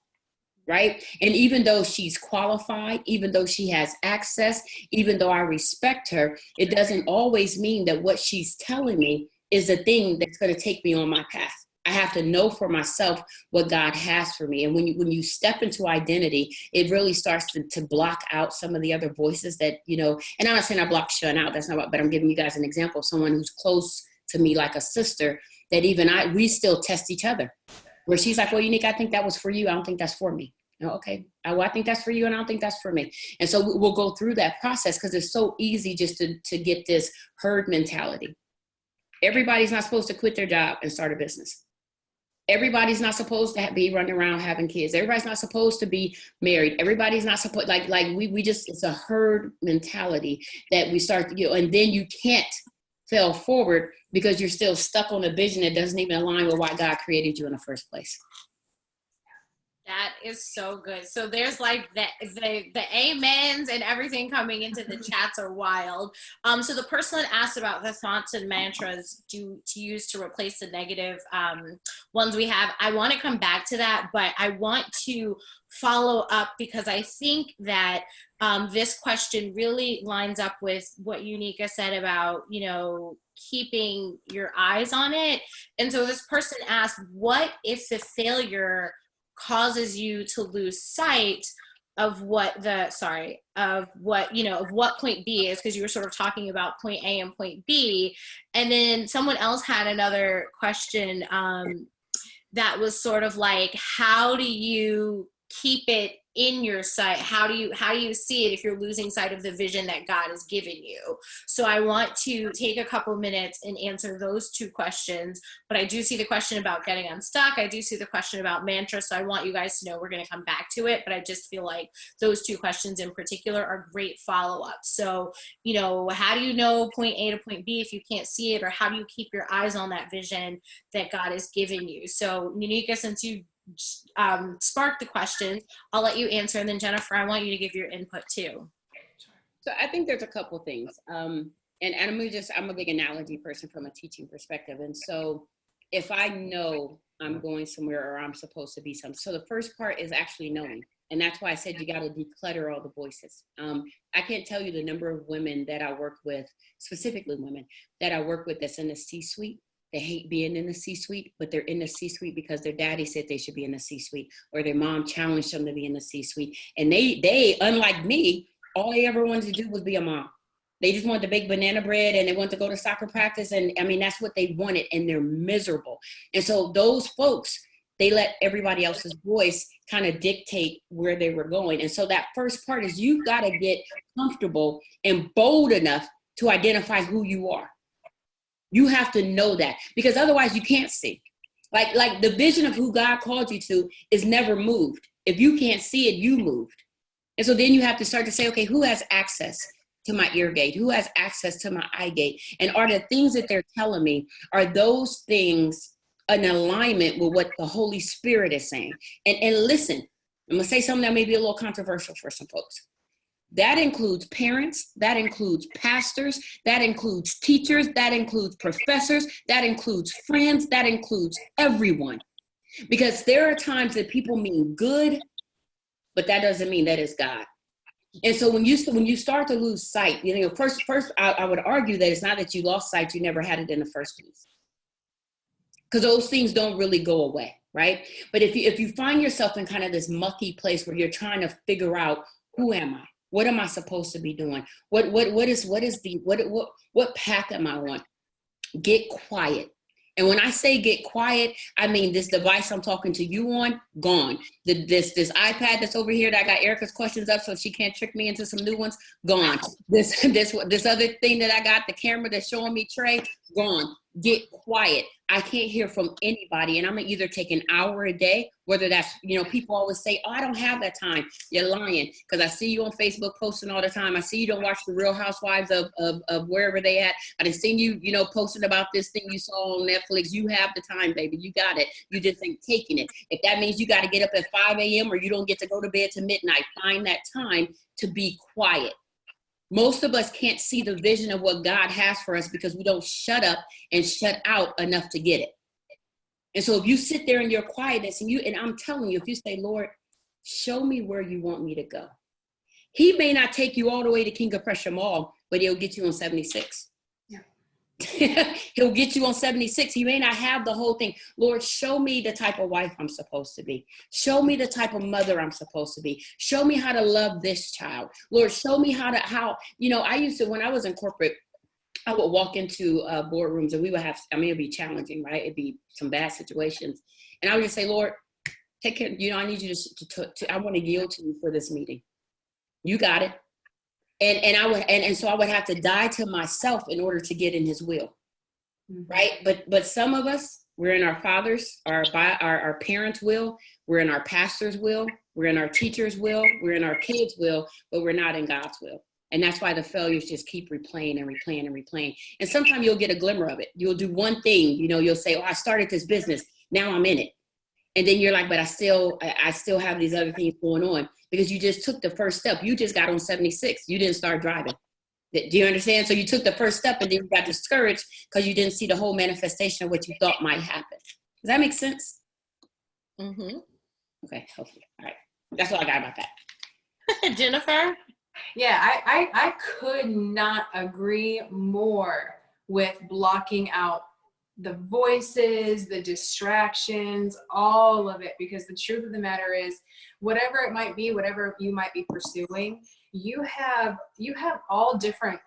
Right? And even though she's qualified, even though she has access, even though I respect her, it doesn't always mean that what she's telling me is the thing that's going to take me on my path. I have to know for myself what God has for me. And when you step into identity, it really starts to block out some of the other voices that, and I'm not saying I block Shun out. That's not what, but I'm giving you guys an example of someone who's close to me like a sister, that even we still test each other. Where she's like, well, Uneeka, I think that was for you. I don't think that's for me. Okay, well, I think that's for you and I don't think that's for me. And so we'll go through that process because it's so easy just to get this herd mentality. Everybody's not supposed to quit their job and start a business. Everybody's not supposed to be running around having kids. Everybody's not supposed to be married. Everybody's not supposed, like we just, it's a herd mentality that we start, and then you can't fail forward because you're still stuck on a vision that doesn't even align with why God created you in the first place. That is so good. So there's like the amens and everything coming into the chats are wild. So the person that asked about the thoughts and mantras to use to replace the negative ones we have, I want to come back to that, but I want to follow up because I think that this question really lines up with what Uneeka said about, keeping your eyes on it. And so this person asked, what if the failure causes you to lose sight of what point B is, because you were sort of talking about point A and point B. And then someone else had another question that was sort of like, how do you keep it in your sight? How do you see it if you're losing sight of the vision that God has given you? So I want to take a couple minutes and answer those two questions, but I do see the question about getting unstuck. I do see the question about mantra. So I want you guys to know we're going to come back to it, but I just feel like those two questions in particular are great follow-ups. So, how do you know point A to point B if you can't see it, or how do you keep your eyes on that vision that God has given you? So Uneeka, since you sparked the question, I'll let you answer, and then Jennifer, I want you to give your input too. So I think there's a couple things, and I'm a big analogy person from a teaching perspective, and so if I know I'm going somewhere or I'm supposed to be something, so the first part is actually knowing, and that's why I said you got to declutter all the voices. I can't tell you the number of women that I work with, specifically women that I work with that's in the C-suite. They hate being in the C-suite, but they're in the C-suite because their daddy said they should be in the C-suite, or their mom challenged them to be in the C-suite. And they, unlike me, all they ever wanted to do was be a mom. They just wanted to bake banana bread and they wanted to go to soccer practice. And I mean, that's what they wanted, and they're miserable. And so those folks, they let everybody else's voice kind of dictate where they were going. And so that first part is you've got to get comfortable and bold enough to identify who you are. You have to know that, because otherwise you can't see. Like the vision of who God called you to is never moved. If you can't see it, you moved. And so then you have to start to say, okay, who has access to my ear gate? Who has access to my eye gate? And are the things that they're telling me, are those things in alignment with what the Holy Spirit is saying? And listen, I'm gonna say something that may be a little controversial for some folks. That includes parents, that includes pastors, that includes teachers, that includes professors, that includes friends, that includes everyone. Because there are times that people mean good, but that doesn't mean that is God. And so when you start to lose sight, first I would argue that it's not that you lost sight, you never had it in the first place. Because those things don't really go away, right? But if you find yourself in kind of this mucky place where you're trying to figure out, who am I? What am I supposed to be doing? What path am I on? Get quiet. And when I say get quiet, I mean this device I'm talking to you on, gone. This iPad that's over here that I got Erica's questions up so she can't trick me into some new ones, gone. This other thing that I got, the camera that's showing me Trey, gone. Get quiet. I can't hear from anybody, and I'm gonna either take an hour a day, whether that's, people always say, oh, I don't have that time. You're lying, because I see you on Facebook posting all the time. I see you don't watch the Real Housewives of wherever they at. I done seen you, posting about this thing you saw on Netflix. You have the time, baby. You got it. You just ain't taking it. If that means you got to get up at 5 a.m. or you don't get to go to bed to midnight, find that time to be quiet. Most of us can't see the vision of what God has for us because we don't shut up and shut out enough to get it. And so if you sit there in your quietness and I'm telling you, if you say, Lord, show me where you want me to go. He may not take you all the way to King of Prussia Mall, but he'll get you on 76. He'll get you on 76. He may not have the whole thing. Lord, show me the type of wife I'm supposed to be. Show me the type of mother I'm supposed to be. Show me how to love this child. Lord, show me I used to, when I was in corporate, I would walk into boardrooms and we would have, it'd be challenging, right? It'd be some bad situations. And I would just say, Lord, Take care. You know, I need you to I want to yield to you for this meeting. You got it. And so I would have to die to myself in order to get in his will. Right. But some of us, we're in our father's, our parents' will, we're in our pastor's will, we're in our teacher's will, we're in our kids' will, but we're not in God's will. And that's why the failures just keep replaying and replaying and replaying. And sometimes you'll get a glimmer of it. You'll do one thing, you know, you'll say, oh, I started this business. Now I'm in it. And then you're like, but I still have these other things going on, because you just took the first step. You just got on 76. You didn't start driving. Do you understand? So you took the first step and then you got discouraged because you didn't see the whole manifestation of what you thought might happen. Does that make sense? Mm-hmm. Okay, hopefully. All right. That's all I got about that. Jennifer? Yeah, I could not agree more with blocking out the voices, the distractions, all of it, because the truth of the matter is, whatever it might be, whatever you might be pursuing, you have all different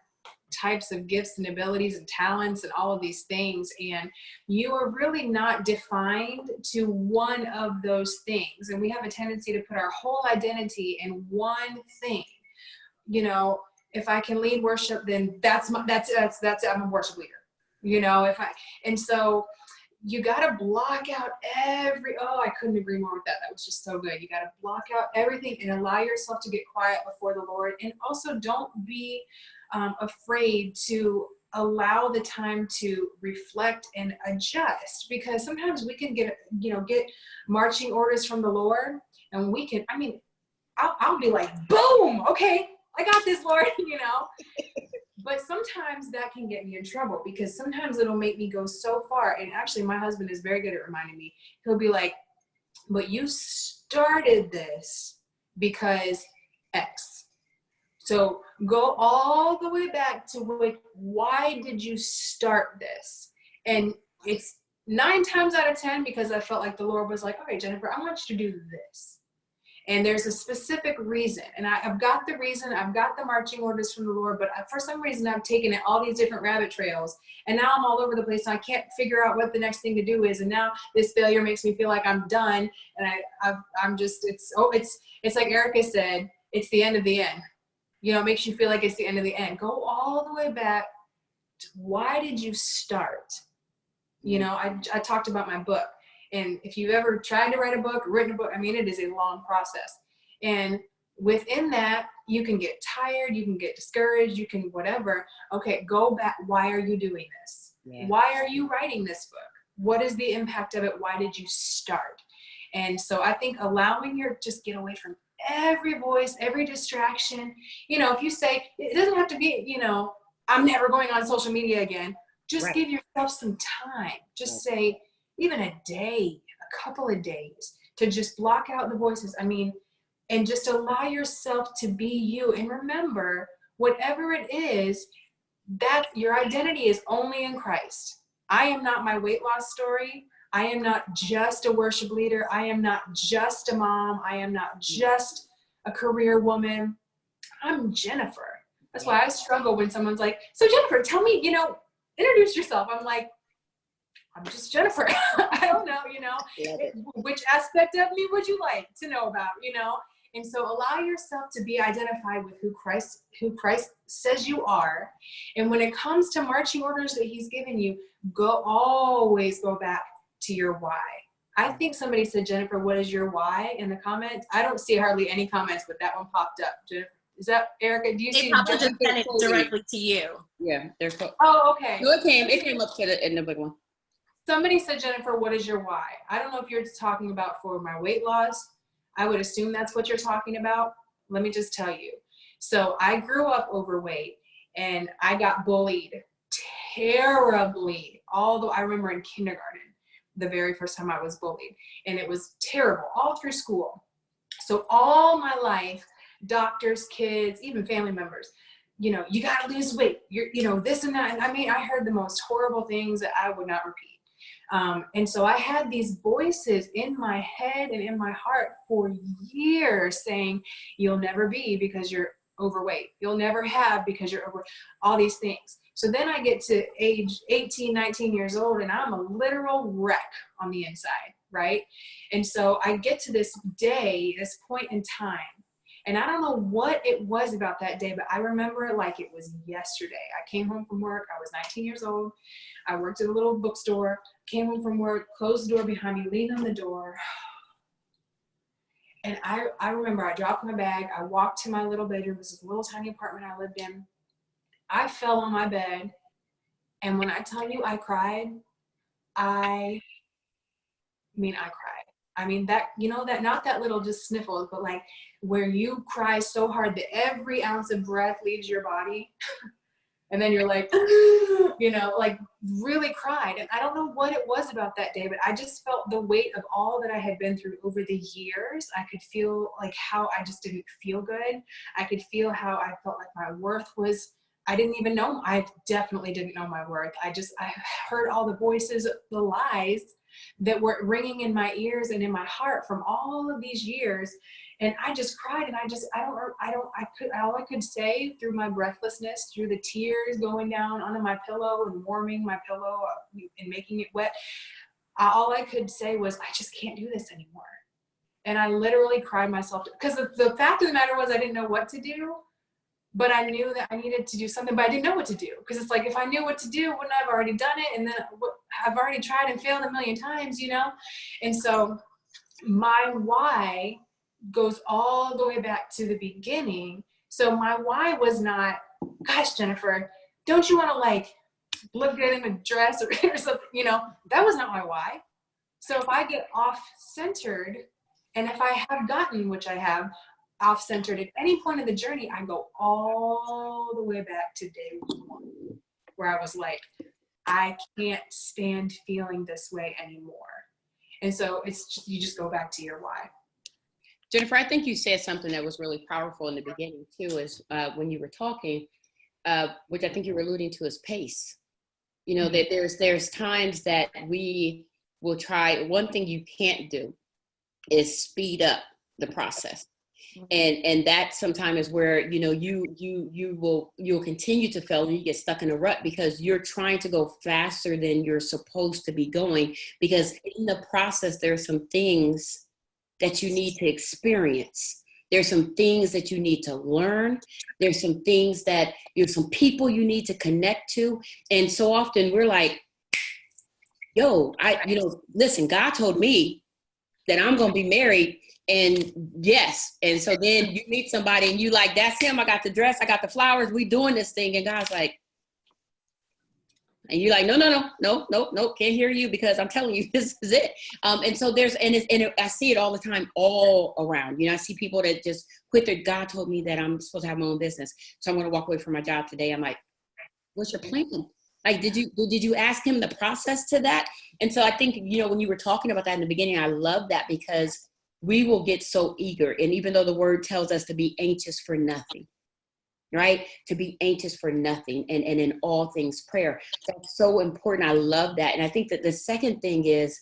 types of gifts and abilities and talents and all of these things, and you are really not defined to one of those things. And we have a tendency to put our whole identity in one thing. You know, if I can lead worship, then I'm a worship leader. You know, and so you got to block out I couldn't agree more with that. That was just so good. You got to block out everything and allow yourself to get quiet before the Lord. And also don't be afraid to allow the time to reflect and adjust, because sometimes we can get marching orders from the Lord, and I'll be like, boom, okay, I got this, Lord, you know. But sometimes that can get me in trouble, because sometimes it'll make me go so far. And actually, my husband is very good at reminding me. He'll be like, but you started this because X. So go all the way back to why did you start this? And it's 9 times out of 10 because I felt like the Lord was like, okay, Jennifer, I want you to do this. And there's a specific reason. And I've got the reason, I've got the marching orders from the Lord, but for some reason I've taken it all these different rabbit trails. And now I'm all over the place. And I can't figure out what the next thing to do is. And now this failure makes me feel like I'm done. And it's like Erica said, it's the end of the end. You know, it makes you feel like it's the end of the end. Go all the way back to why did you start? You know, I talked about my book. And if you've ever tried to write a book, written a book, I mean, it is a long process. And within that, you can get tired, you can get discouraged, you can whatever. Okay, go back. Why are you doing this? Yeah. Why are you writing this book? What is the impact of it? Why did you start? And so I think just get away from every voice, every distraction. You know, if you say, it doesn't have to be, you know, I'm never going on social media again. Just give yourself some time. Just say, even a day, a couple of days, to just block out the voices. I mean, and just allow yourself to be you. And remember, whatever it is, that your identity is only in Christ. I am not my weight loss story. I am not just a worship leader. I am not just a mom. I am not just a career woman. I'm Jennifer. That's why I struggle when someone's like, so Jennifer, tell me, you know, introduce yourself. I'm like, I'm just Jennifer. I don't know, you know, which aspect of me would you like to know about, you know? And so allow yourself to be identified with who Christ says you are. And when it comes to marching orders that he's given you, always go back to your why. I think somebody said, Jennifer, what is your why in the comments? I don't see hardly any comments, but that one popped up. Jennifer, is that Erica? Do you see? Probably just sent it directly to you. Yeah, they're. Oh, okay. No, it came up in the big one. Somebody said, Jennifer, what is your why? I don't know if you're talking about for my weight loss. I would assume that's what you're talking about. Let me just tell you. So I grew up overweight and I got bullied terribly. Although I remember in kindergarten, the very first time I was bullied, and it was terrible all through school. So all my life, doctors, kids, even family members, you know, you got to lose weight. You know, this and that. And I mean, I heard the most horrible things that I would not repeat. And so I had these voices in my head and in my heart for years saying, you'll never be because you're overweight. You'll never have because you're over, all these things. So then I get to age 18, 19 years old, and I'm a literal wreck on the inside. right? And so I get to this day, this point in time, and I don't know what it was about that day, but I remember it like it was yesterday. I came home from work. I was 19 years old. I worked at a little bookstore, came home from work, closed the door behind me, leaned on the door. And I remember I dropped my bag. I walked to my little bedroom. This is a little tiny apartment I lived in. I fell on my bed. And when I tell you I cried, I cried. I mean, that, that not that little just sniffles, but like where you cry so hard that every ounce of breath leaves your body. And then you're like, like really cried. And I don't know what it was about that day, but I just felt the weight of all that I had been through over the years. I could feel like how I just didn't feel good. I could feel how I felt like my worth was, I definitely didn't know my worth. I heard all the voices, the lies that were ringing in my ears and in my heart from all of these years. And I just cried, and all I could say through my breathlessness, through the tears going down onto my pillow and warming my pillow and making it wet, all I could say was, I just can't do this anymore. And I literally cried myself, because the fact of the matter was I didn't know what to do, but I knew that I needed to do something, but I didn't know what to do. Because it's like, if I knew what to do, wouldn't I have already done it? And then I've already tried and failed a million times, And so my why goes all the way back to the beginning. So my why was not, gosh, Jennifer, don't you want to like look good in a dress or something? That was not my why. So if I get off-centered, and if I have gotten, which I have, off-centered at any point of the journey, I go all the way back to day one, where I was like, I can't stand feeling this way anymore. And so you just go back to your why. Jennifer, I think you said something that was really powerful in the beginning too, is when you were talking, which I think you were alluding to, is pace. That there's times that we will try. One thing you can't do is speed up the process. And that sometimes is where, you'll continue to fail and you get stuck in a rut, because you're trying to go faster than you're supposed to be going, because in the process, there's some things that you need to experience. There's some things that you need to learn. There's some things that some people you need to connect to. And so often we're like, listen, God told me that I'm going to be married. And yes. And so then you meet somebody and you like, that's him. I got the dress. I got the flowers. We doing this thing. And God's like, and you're like, no, can't hear you, because I'm telling you, this is it. And so I see it all the time, all around. I see people that just quit their, God told me that I'm supposed to have my own business, so I'm going to walk away from my job today. I'm like, what's your plan? Like, did you ask him the process to that? And so I think, when you were talking about that in the beginning, I love that, because we will get so eager. And even though the word tells us to be anxious for nothing, right? To be anxious for nothing, and in all things prayer. That's so important. I love that. And I think that the second thing is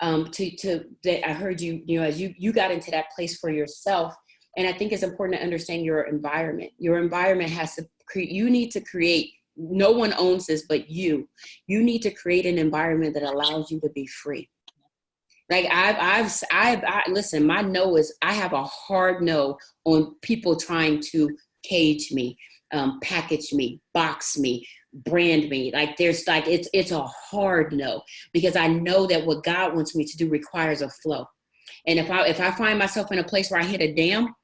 that I heard you, as you got into that place for yourself. And I think it's important to understand your environment. Your environment has to you need to create, no one owns this but you. You need to create an environment that allows you to be free. Like listen, my no is, I have a hard no on people trying to cage me, package me, box me, brand me. Like it's a hard no, because I know that what God wants me to do requires a flow. And if I find myself in a place where I hit a dam,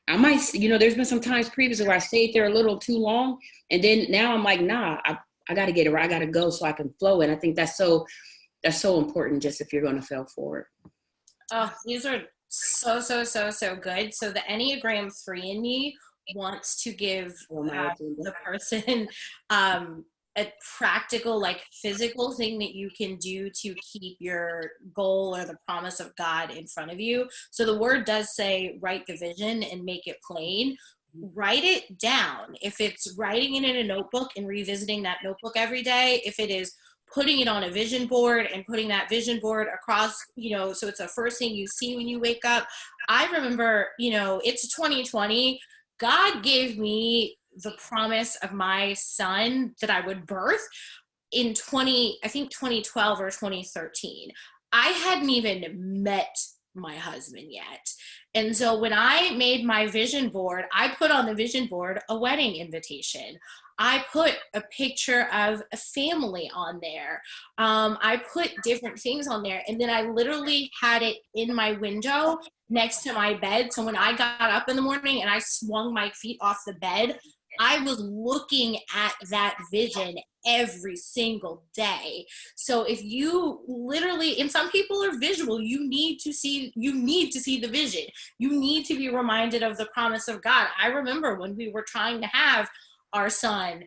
I might, there's been some times previously where I stayed there a little too long, and then now I'm like, nah, I got to get it right. I got to go so I can flow. And I think that's so important, just if you're going to fail forward. Oh, these are so good. So the Enneagram 3 in me wants to give the person a practical, like physical thing that you can do to keep your goal or the promise of God in front of you. So the word does say, write the vision and make it plain. Write it down. If it's writing it in a notebook and revisiting that notebook every day, if it is putting it on a vision board and putting that vision board across, so it's the first thing you see when you wake up. I remember, it's 2020. God gave me the promise of my son that I would birth in 2012 or 2013. I hadn't even met my husband yet. And so when I made my vision board, I put on the vision board a wedding invitation. I put a picture of a family on there. I put different things on there. And then I literally had it in my window next to my bed. So when I got up in the morning and I swung my feet off the bed, I was looking at that vision every single day. So if you literally, and some people are visual, you need to see the vision. You need to be reminded of the promise of God. I remember when we were trying to have our son,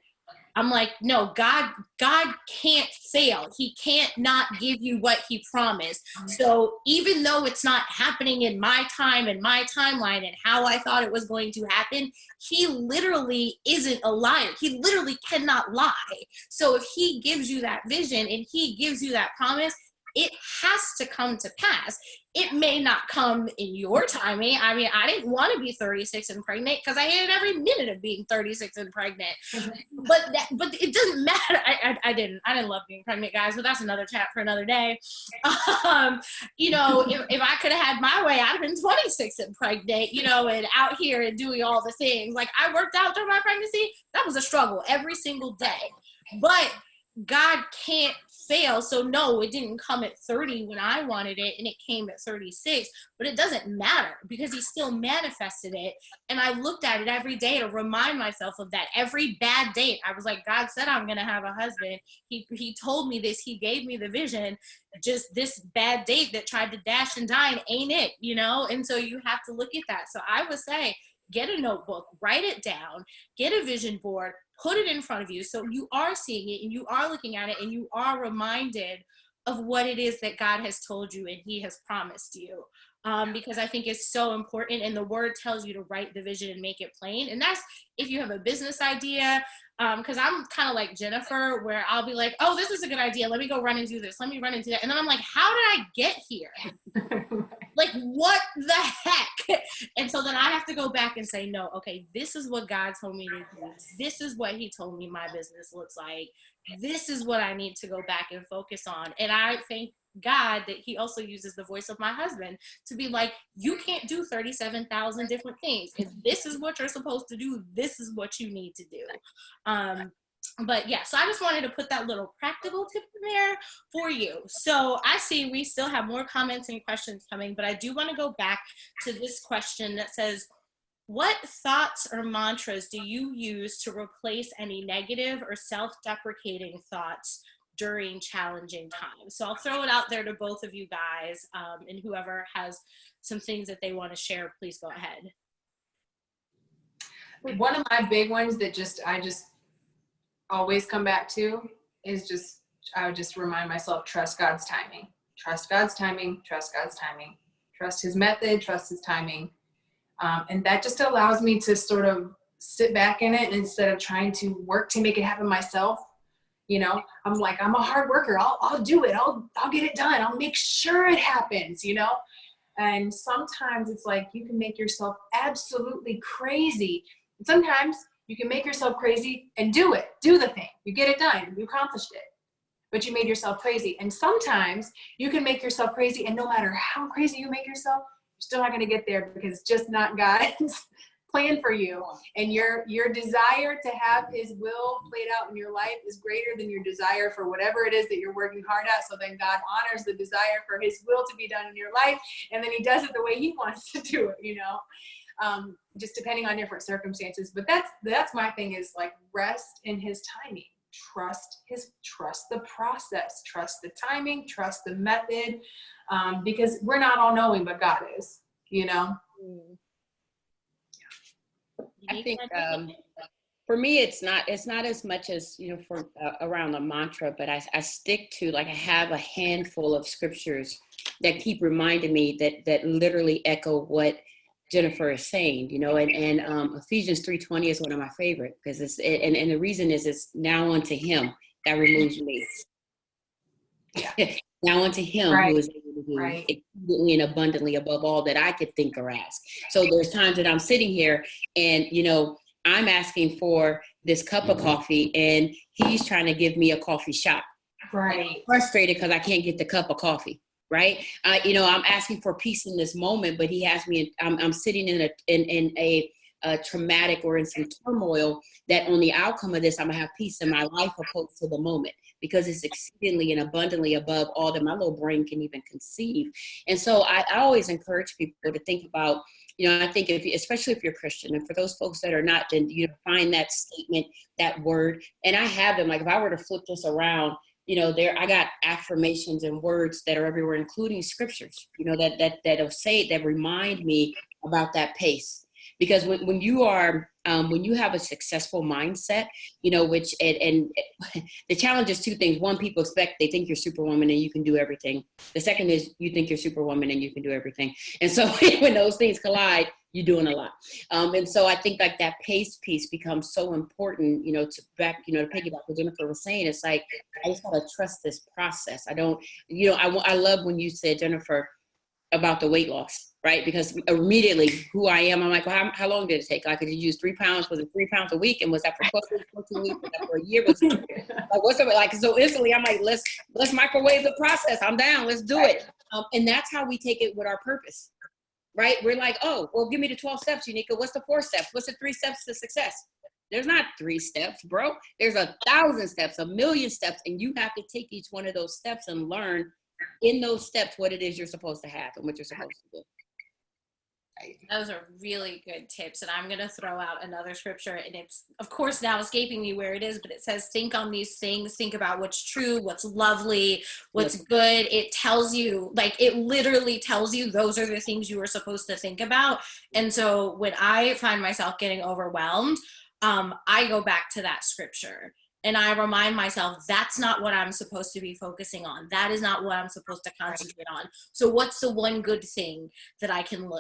I'm like, no, God can't fail. He can't not give you what he promised. So even though it's not happening in my time and my timeline and how I thought it was going to happen, he literally isn't a liar. He literally cannot lie. So if he gives you that vision and he gives you that promise, it has to come to pass. It may not come in your timing. I mean, I didn't want to be 36 and pregnant because I hated every minute of being 36 and pregnant. But it doesn't matter. I didn't love being pregnant, guys, but that's another chat for another day. You know, if I could have had my way, I'd have been 26 and pregnant, you know, and out here and doing all the things. Like, I worked out during my pregnancy. That was a struggle every single day. But God can't fail. So no, it didn't come at 30 when I wanted it, and it came at 36, but it doesn't matter because he still manifested it. And I looked at it every day to remind myself of that. Every bad date, I was like, God said I'm going to have a husband. He told me this. He gave me the vision. Just this bad date that tried to dash and dine ain't it, you know? And so you have to look at that. So I would say, get a notebook, write it down, get a vision board, put it in front of you so you are seeing it and you are looking at it and you are reminded of what it is that God has told you and he has promised you. Because I think it's so important, and the word tells you to write the vision and make it plain. And that's if you have a business idea, because I'm kind of like Jennifer, where I'll be like, oh, this is a good idea. Let me go run and do this. Let me run and do that. And then I'm like, how did I get here? Like, what the heck? And so then I have to go back and say, no, okay, this is what God told me to do. This is what he told me my business looks like. This is what I need to go back and focus on. And I thank God that he also uses the voice of my husband to be like, you can't do 37,000 different things. If this is what you're supposed to do, this is what you need to do. But yeah, so I just wanted to put that little practical tip in there for you. So I see we still have more comments and questions coming, but I do want to go back to this question that says, what thoughts or mantras do you use to replace any negative or self-deprecating thoughts during challenging times? So I'll throw it out there to both of you guys, and whoever has some things that they want to share, please go ahead. One of my big ones that I just always come back to is I would just remind myself, trust God's timing. Trust God's timing, trust God's timing. Trust his method, trust his timing. And that just allows me to sort of sit back in it instead of trying to work to make it happen myself. You know, I'm like, I'm a hard worker. I'll do it. I'll get it done. I'll make sure it happens, you know? And sometimes it's like, you can make yourself absolutely crazy. And sometimes you can make yourself crazy and do the thing. You get it done. You accomplished it, but you made yourself crazy. And sometimes you can make yourself crazy, and no matter how crazy you make yourself, you're still not going to get there because it's just not God's plan for you. And your desire to have his will played out in your life is greater than your desire for whatever it is that you're working hard at. So then God honors the desire for his will to be done in your life, and then he does it the way he wants to do it, you know? Just depending on different circumstances. But that's my thing, is like, rest in his timing. Trust the process, trust the timing, trust the method, because we're not all knowing, but God is, you know? I think for me, it's not as much as, you know, for around a mantra, but I stick to, like, I have a handful of scriptures that keep reminding me that literally echo what Jennifer is saying, you know, and Ephesians 3:20 is one of my favorite, because and the reason is it's now unto him that removes me. Now unto him who is able to do exceedingly and abundantly above all that I could think or ask. So there's times that I'm sitting here and, you know, I'm asking for this cup of coffee and he's trying to give me a coffee shop. Right. I'm frustrated because I can't get the cup of coffee. right? I'm asking for peace in this moment, but he has me, I'm sitting in a traumatic or in some turmoil that on the outcome of this, I'm gonna have peace in my life opposed to the moment, because it's exceedingly and abundantly above all that my little brain can even conceive. And so I always encourage people to think about, I think especially if you're Christian, and for those folks that are not, then find that statement, that word. And I have them, like if I were to flip this around, I got affirmations and words that are everywhere, including scriptures, that'll say, that remind me about that pace. Because when you have a successful mindset, which, and the challenge is two things. One, people they think you're Superwoman and you can do everything. The second is you think you're Superwoman and you can do everything. And so when those things collide, you're doing a lot. And so I think like that pace piece becomes so important, to piggyback what Jennifer was saying. It's like, I just gotta trust this process. I don't, I love when you said, Jennifer, about the weight loss, right? Because immediately who I am, I'm like, well, how long did it take? Like, did you use 3 pounds? Was it 3 pounds a week? And was that for 12 weeks, 14 weeks? Was that for a year? Was it, like, what's it like? So instantly I'm like, let's microwave the process. I'm down. Let's do it. And that's how we take it with our purpose, right? We're like, oh, well, give me the 12 steps, Uneeka. What's the 4 steps? What's the 3 steps to success? There's not 3 steps, bro. There's 1,000 steps, 1,000,000 steps. And you have to take each one of those steps and learn in those steps what it is you're supposed to have and what you're supposed to do. Those are really good tips. And I'm going to throw out another scripture, and it's, of course, now escaping me where it is, but it says, think on these things, think about what's true, what's lovely, what's good. It tells you, like, it literally tells you those are the things you were supposed to think about. And so when I find myself getting overwhelmed, I go back to that scripture. And I remind myself, that's not what I'm supposed to be focusing on. That is not what I'm supposed to concentrate on. So what's the one good thing that I can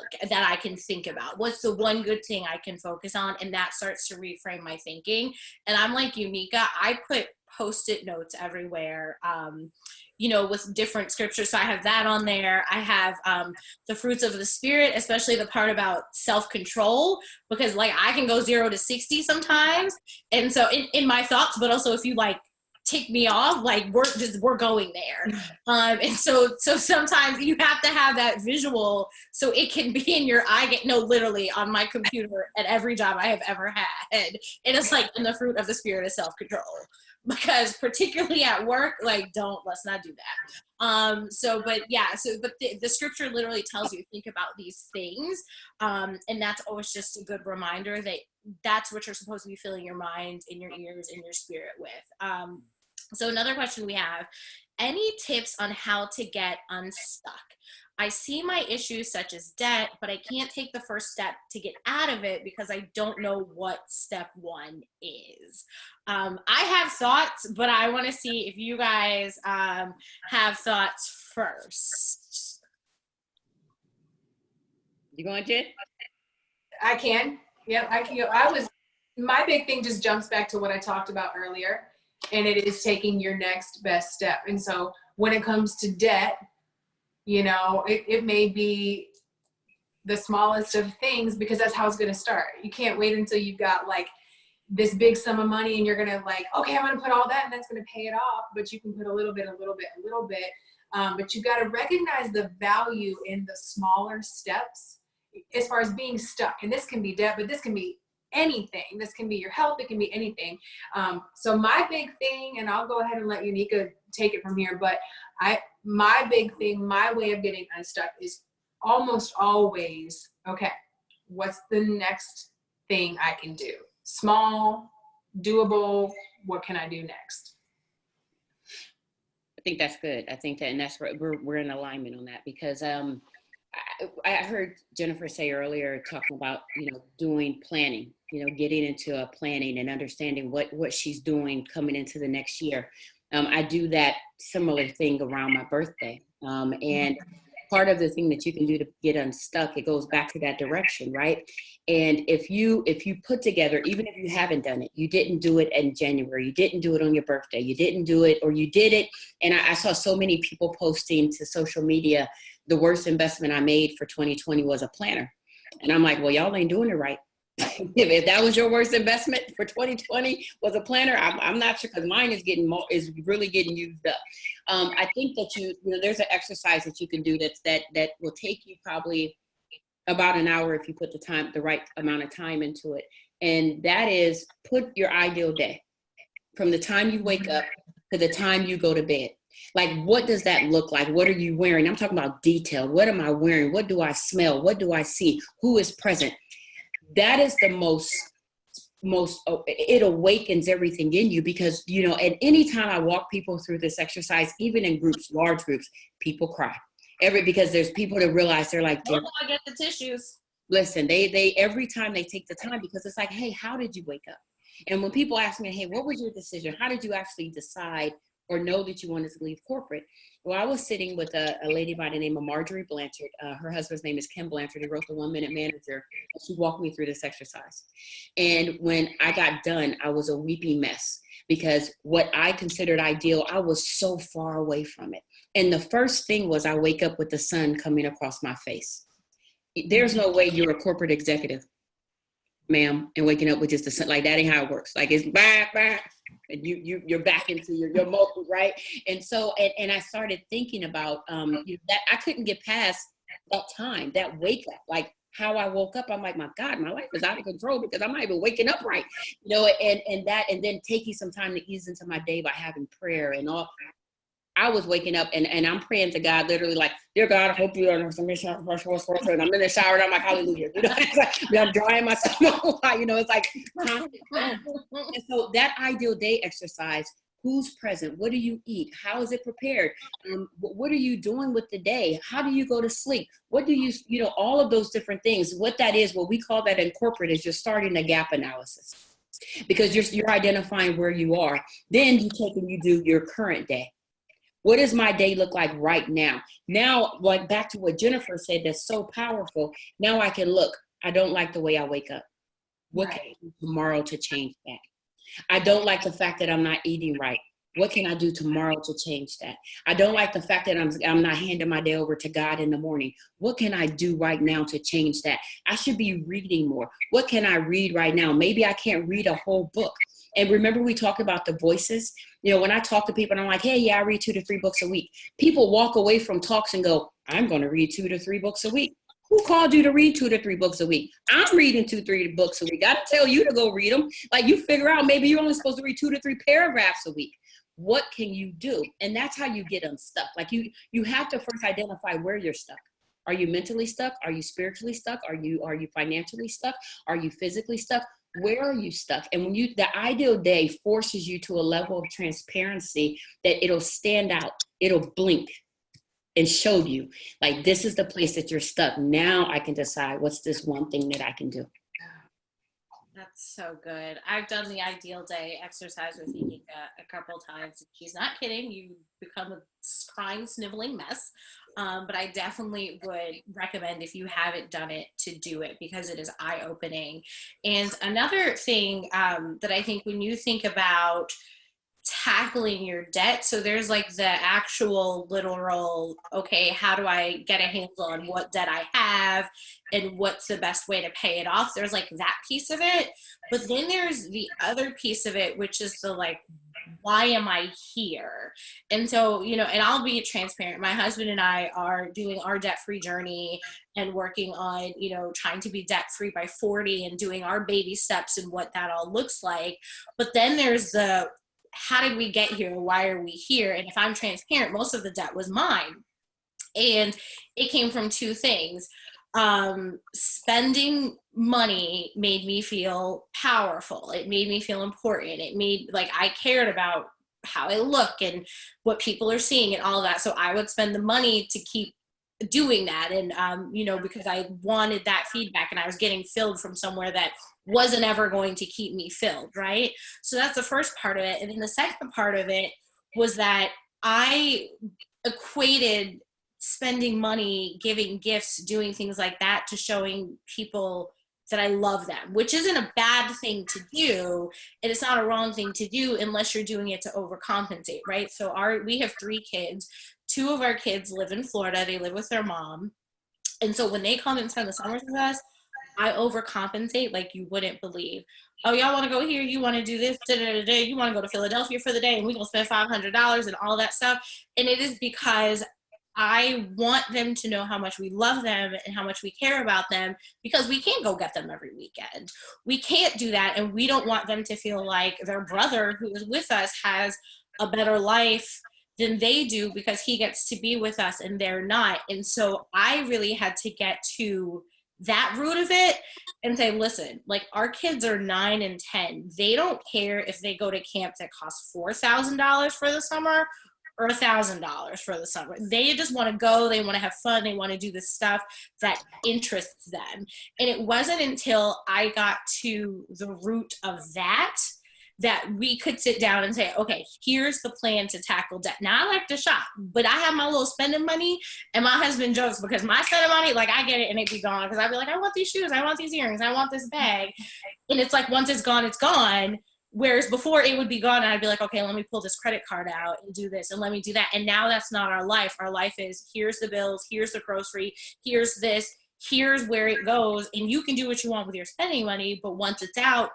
think about? What's the one good thing I can focus on? And that starts to reframe my thinking. And I'm like Uneeka, I put Post-it notes everywhere, with different scriptures. So I have that on there. I have the fruits of the Spirit, especially the part about self-control, because like I can go 0 to 60 sometimes. And so in my thoughts, but also if you like tick me off, like we're going there. And so sometimes you have to have that visual so it can be in your eye. Literally on my computer at every job I have ever had. And it's like in the fruit of the Spirit is self-control. Because particularly at work, like, let's not do that. But the scripture literally tells you, think about these things. And that's always just a good reminder that that's what you're supposed to be filling your mind and your ears and your spirit with. So another question we have, any tips on how to get unstuck? I see my issues such as debt, but I can't take the first step to get out of it because I don't know what step 1 is. I have thoughts, but I want to see if you guys have thoughts first. You going, Jen? I can. Yep, I can go. My big thing just jumps back to what I talked about earlier, and it is taking your next best step. And so when it comes to debt, it may be the smallest of things because that's how it's going to start. You can't wait until you've got like this big sum of money and you're going to like, okay, I'm going to put all that and that's going to pay it off. But you can put a little bit. But you've got to recognize the value in the smaller steps as far as being stuck. And this can be debt, but this can be anything. This can be your health. It can be anything. So my big thing, and I'll go ahead and let Uneeka take it from here, but my big thing, my way of getting unstuck is almost always, okay, what's the next thing I can do? Small, doable, what can I do next? I think that's good. I think that, and that's where we're in alignment on that, because I heard Jennifer say earlier, talking about, doing planning, getting into a planning and understanding what she's doing coming into the next year. I do that similar thing around my birthday. And part of the thing that you can do to get unstuck, it goes back to that direction, right? And if you put together, even if you haven't done it, you didn't do it in January, you didn't do it on your birthday, you didn't do it, or you did it. And I saw so many people posting to social media, the worst investment I made for 2020 was a planner. And I'm like, well, y'all ain't doing it right. If that was your worst investment for 2020 was a planner, I'm not sure, because mine is really getting used up. I think that there's an exercise that you can do that will take you probably about an hour if you put the right amount of time into it. And that is, put your ideal day from the time you wake up to the time you go to bed. Like, what does that look like? What are you wearing? I'm talking about detail. What am I wearing? What do I smell? What do I see? Who is present? That is the most, it awakens everything in you, because, at any time I walk people through this exercise, even in groups, large groups, people cry. Because there's people that realize they're like, oh, I get the tissues. Listen, they every time they take the time, because it's like, hey, how did you wake up? And when people ask me, hey, what was your decision? How did you actually decide or know that you wanted to leave corporate? Well, I was sitting with a lady by the name of Marjorie Blanchard. Her husband's name is Kim Blanchard. He wrote the 1 Minute Manager. And she walked me through this exercise. And when I got done, I was a weepy mess, because what I considered ideal, I was so far away from it. And the first thing was, I wake up with the sun coming across my face. There's no way you're a corporate executive, ma'am, and waking up with just the sun. Like, that ain't how it works. Like, it's back, and you're back into your mode, right? And so, and I started thinking about that I couldn't get past that time, that wake up. Like, how I woke up, I'm like, my God, my life is out of control, because I'm not even waking up right, and then taking some time to ease into my day by having prayer and all. I was waking up and I'm praying to God, literally like, dear God, I hope you are in submission. And I'm in the shower and I'm like, hallelujah. It's like, I'm drying myself. It's like, and so that ideal day exercise, who's present? What do you eat? How is it prepared? What are you doing with the day? How do you go to sleep? What do you, all of those different things. What that is, what we call that in corporate, is you're starting a gap analysis, because you're identifying where you are. Then you take and you do your current day. What does my day look like right now? Now, like, back to what Jennifer said, that's so powerful. Now I can look, I don't like the way I wake up. What can I do tomorrow to change that? I don't like the fact that I'm not eating right. What can I do tomorrow to change that? I don't like the fact that I'm not handing my day over to God in the morning. What can I do right now to change that? I should be reading more. What can I read right now? Maybe I can't read a whole book. And remember, we talked about the voices. When I talk to people and I'm like, hey, yeah, I read 2 to 3 books a week. People walk away from talks and go, I'm going to read 2 to 3 books a week. Who called you to read 2 to 3 books a week? I'm reading 2 to 3 books a week. I don't tell you to go read them. Like, you figure out, maybe you're only supposed to read 2 to 3 paragraphs a week. What can you do? And that's how you get unstuck. Like, you have to first identify where you're stuck. Are you mentally stuck? Are you spiritually stuck? Are you financially stuck? Are you physically stuck? Where are you stuck? And when the ideal day forces you to a level of transparency that it'll stand out, it'll blink and show you, like, this is the place that you're stuck. Now I can decide, what's this one thing that I can do? That's so good. I've done the ideal day exercise with Uneeka a couple times. She's not kidding. You become a crying, sniveling mess. But I definitely would recommend, if you haven't done it, to do it, because it is eye-opening. And another thing that I think, when you think about tackling your debt, so there's like the actual literal, okay, how do I get a handle on what debt I have and what's the best way to pay it off? There's like that piece of it, but then there's the other piece of it, which is the, like, why am I here? And so, and I'll be transparent, my husband and I are doing our debt-free journey and working on, trying to be debt-free by 40 and doing our baby steps and what that all looks like. But then there's the, how did we get here? Why are we here? And if I'm transparent, most of the debt was mine. And it came from 2 things. Spending money made me feel powerful. It made me feel important. It made, like, I cared about how I look and what people are seeing and all of that. So I would spend the money to keep doing that. And, because I wanted that feedback, and I was getting filled from somewhere that wasn't ever going to keep me filled. Right. So that's the first part of it. And then the second part of it was that I equated spending money, giving gifts, doing things like that, to showing people that I love them, which isn't a bad thing to do. And it's not a wrong thing to do unless you're doing it to overcompensate, right? So we have 3 kids. 2 of our kids live in Florida. They live with their mom. And so when they come and spend the summers with us, I overcompensate like you wouldn't believe. Oh, y'all want to go here? You want to do this? Da-da-da-da. You want to go to Philadelphia for the day, and we're going to spend $500 and all that stuff. And it is because I want them to know how much we love them and how much we care about them, because we can't go get them every weekend. We can't do that. And we don't want them to feel like their brother who is with us has a better life than they do because he gets to be with us and they're not. And so I really had to get to that root of it and say, listen, like, our kids are 9 and 10. They don't care if they go to camp that costs $4,000 for the summer or $1,000 for the summer. They just want to go. They want to have fun. They want to do the stuff that interests them. And it wasn't until I got to the root of that we could sit down and say, okay, here's the plan to tackle debt. Now, I like to shop, but I have my little spending money, and my husband jokes because my spending money, like, I get it and it be gone, because I'd be like, I want these shoes, I want these earrings, I want this bag. And it's like, once it's gone, it's gone. Whereas before it would be gone and I'd be like, okay, let me pull this credit card out and do this and let me do that. And now that's not our life. Our life is, here's the bills, here's the grocery, here's this, here's where it goes. And you can do what you want with your spending money, but once it's out,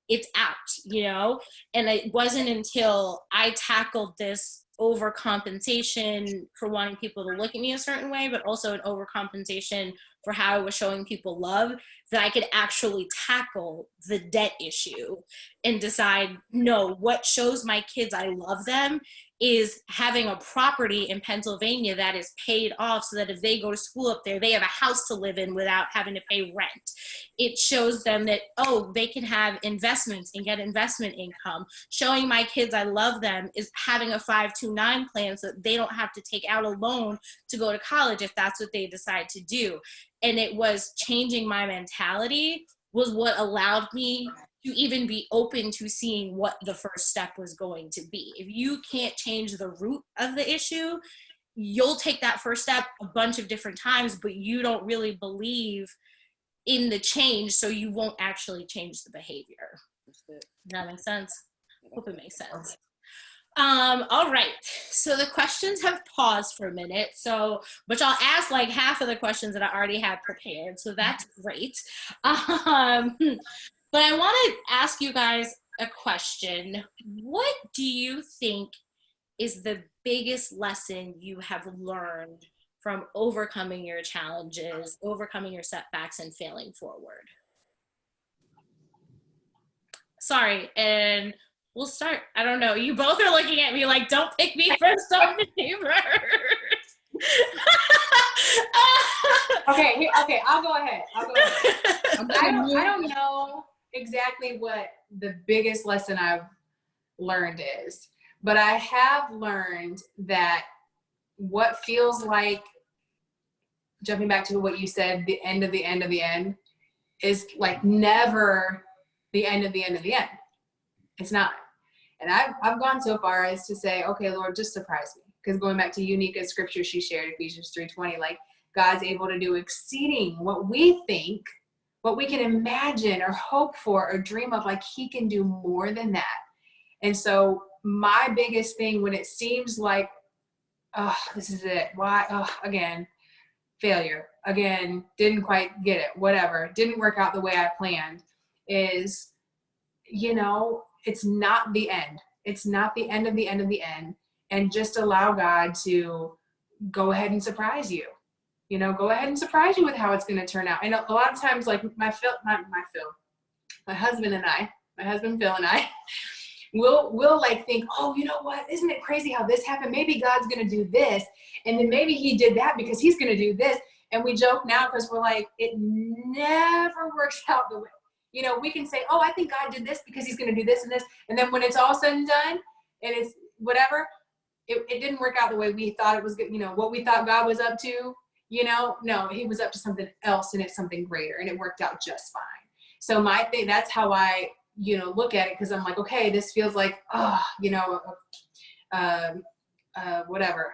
it's out, you know? And it wasn't until I tackled this overcompensation for wanting people to look at me a certain way, but also an overcompensation for how I was showing people love, that I could actually tackle the debt issue and decide, no, what shows my kids I love them is having a property in Pennsylvania that is paid off, so that if they go to school up there, they have a house to live in without having to pay rent. It shows them that, oh, they can have investments and get investment income. Showing my kids I love them is having a 529 plan so that they don't have to take out a loan to go to college if that's what they decide to do. And it was changing my mentality was what allowed me to even be open to seeing what the first step was going to be. If you can't change the root of the issue, you'll take that first step a bunch of different times, but you don't really believe in the change, so you won't actually change the behavior. Does that make sense? Hope it makes sense. All right, so the questions have paused for a minute, but y'all asked like half of the questions that I already had prepared, so that's great. But I want to ask you guys a question. What do you think is the biggest lesson you have learned from overcoming your challenges, overcoming your setbacks, and failing forward? Sorry, and we'll start. I don't know. You both are looking at me like, don't pick me first, don't pick me first. Okay, I'll go ahead. I don't know exactly what the biggest lesson I've learned is, but I have learned that what feels like, jumping back to what you said, the end of the end of the end, is like never the end of the end of the end. It's not. And I've gone so far as to say, okay, Lord, just surprise me. Because going back to Uneeka's scripture she shared, Ephesians 3:20, like, God's able to do exceeding what we think, what we can imagine or hope for or dream of, like he can do more than that. And so my biggest thing when it seems like, oh, this is it. Why? Oh, again, failure. Again, didn't quite get it. Whatever. Didn't work out the way I planned, is, you know, it's not the end. It's not the end of the end of the end. And just allow God to go ahead and surprise you. You know, go ahead and surprise you with how it's going to turn out. And a lot of times, like my husband Phil and I, we'll like think, oh, you know what? Isn't it crazy how this happened? Maybe God's going to do this. And then maybe he did that because he's going to do this. And we joke now because we're like, it never works out the way. You know, we can say, oh, I think God did this because he's going to do this and this. And then when it's all said and done and it's whatever, it didn't work out the way we thought it was good. You know, what we thought God was up to, you know, no, he was up to something else and it's something greater, and it worked out just fine. So my thing, that's how I, you know, look at it. Cause I'm like, okay, this feels like, oh, you know, whatever.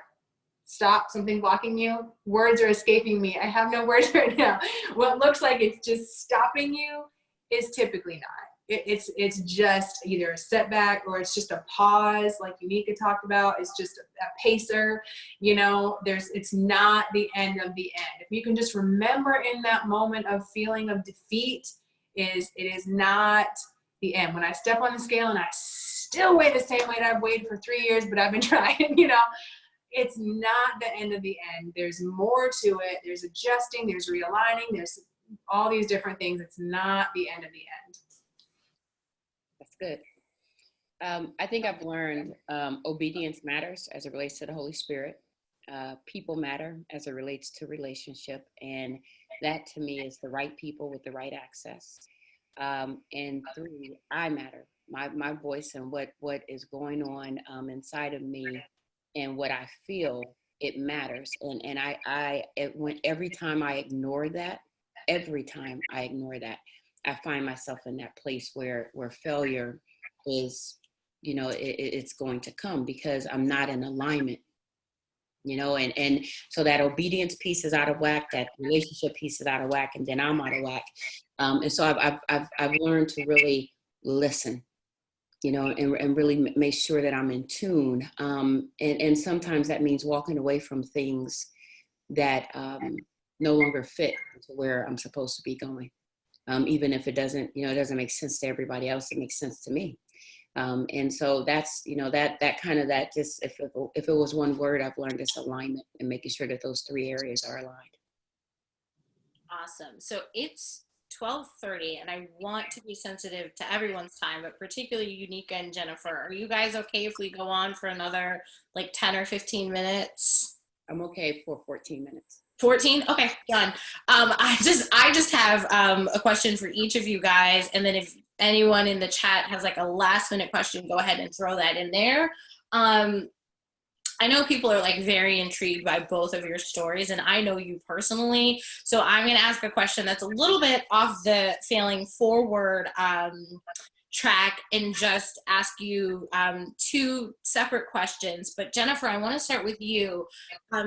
Stop, something blocking you. Words are escaping me. I have no words right now. What looks like it's just stopping you is typically not. it's just either a setback or it's just a pause, like Uneeka talked about. It's just a pacer, you know. It's not the end of the end. If you can just remember in that moment of feeling of defeat, it is not the end. When I step on the scale and I still weigh the same weight I've weighed for 3 years, but I've been trying, you know, it's not the end of the end. There's more to it. There's adjusting, there's realigning, there's all these different things. It's not the end of the end. That's good. I think I've learned obedience matters as it relates to the Holy Spirit. People matter as it relates to relationship. And that to me is the right people with the right access. And 3, I matter. My voice and what is going on inside of me and what I feel, it matters. And every time I ignore that, I find myself in that place where failure is, you know, it's going to come because I'm not in alignment, you know, and so that obedience piece is out of whack, that relationship piece is out of whack, and then I'm out of whack. And so I've learned to really listen, you know, and really make sure that I'm in tune. And sometimes that means walking away from things that no longer fit to where I'm supposed to be going. Even if it doesn't make sense to everybody else, it makes sense to me. And so that's, you know, that just, if it was one word, I've learned is alignment and making sure that those 3 areas are aligned. Awesome. So it's 12:30 and I want to be sensitive to everyone's time, but particularly Uneeka and Jennifer. Are you guys okay if we go on for another like 10 or 15 minutes? I'm okay for 14 minutes. 14? Okay, done. I just have a question for each of you guys, and then if anyone in the chat has like a last minute question, go ahead and throw that in there. I know people are like very intrigued by both of your stories, and I know you personally, so I'm gonna ask a question that's a little bit off the failing forward track and just ask you 2 separate questions. But Jennifer, I want to start with you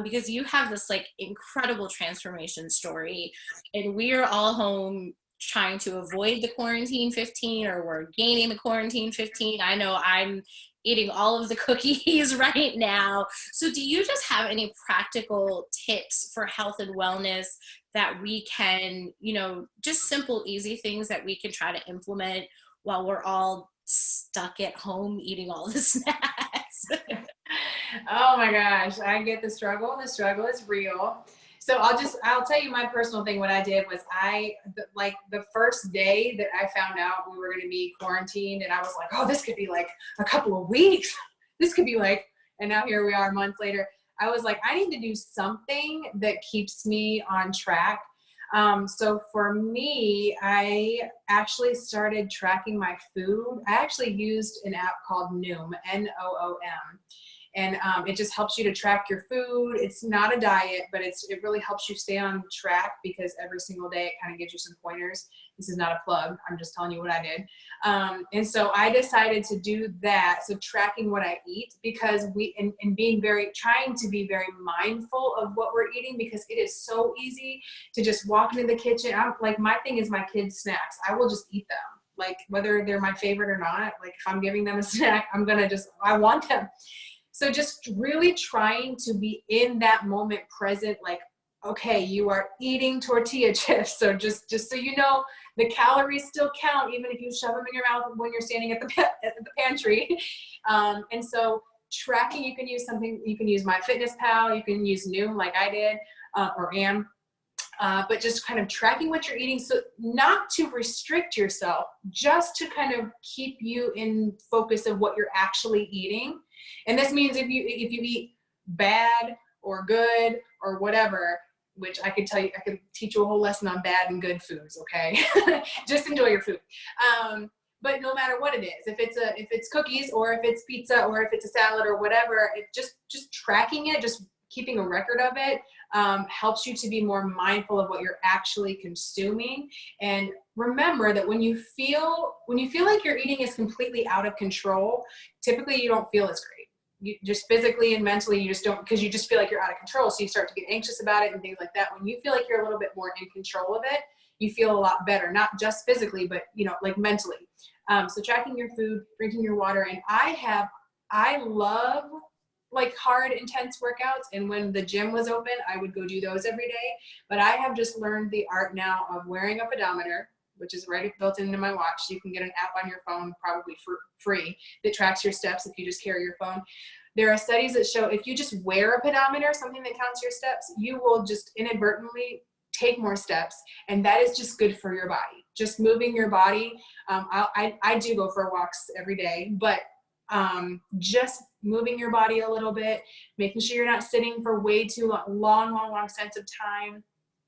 because you have this like incredible transformation story, and we are all home trying to avoid the quarantine 15, or we're gaining the quarantine 15. I know I'm eating all of the cookies right now. So do you just have any practical tips for health and wellness that we can, you know, just simple, easy things that we can try to implement while we're all stuck at home eating all the snacks? Oh my gosh, I get the struggle. The struggle is real. So I'll tell you my personal thing. What I did was like the first day that I found out we were going to be quarantined, and I was like, oh, this could be like a couple of weeks. This could be like, and now here we are months later. I was like, I need to do something that keeps me on track. So for me, I actually started tracking my food. I actually used an app called Noom, Noom. And it just helps you to track your food. It's not a diet, but it really helps you stay on track because every single day it kind of gives you some pointers. This is not a plug. I'm just telling you what I did. And so I decided to do that. So tracking what I eat, because trying to be very mindful of what we're eating, because it is so easy to just walk into the kitchen. My thing is my kids' snacks. I will just eat them. Like whether they're my favorite or not, like if I'm giving them a snack, I want them. So just really trying to be in that moment present, like, okay, you are eating tortilla chips. So just so you know, the calories still count, even if you shove them in your mouth when you're standing at the pantry. And so tracking, you can use MyFitnessPal, you can use Noom like I did, or am. But just kind of tracking what you're eating, so not to restrict yourself, just to kind of keep you in focus of what you're actually eating. And this means if you eat bad or good or whatever, which I could teach you a whole lesson on bad and good foods, okay? Just enjoy your food. But no matter what it is, if it's cookies or if it's pizza or if it's a salad or whatever, just tracking it, just keeping a record of it, helps you to be more mindful of what you're actually consuming. And remember that when you feel like your eating is completely out of control, typically you don't feel as great. You just physically and mentally, you just don't, because you just feel like you're out of control. So you start to get anxious about it and things like that. When you feel like you're a little bit more in control of it, you feel a lot better, not just physically, but, you know, like mentally. So tracking your food, drinking your water. And I love like hard, intense workouts. And when the gym was open, I would go do those every day. But I have just learned the art now of wearing a pedometer, which is right built into my watch. You can get an app on your phone, probably for free, that tracks your steps if you just carry your phone. There are studies that show if you just wear a pedometer, something that counts your steps, you will just inadvertently take more steps. And that is just good for your body. Just moving your body. I do go for walks every day, but just moving your body a little bit, making sure you're not sitting for way too long sense of time,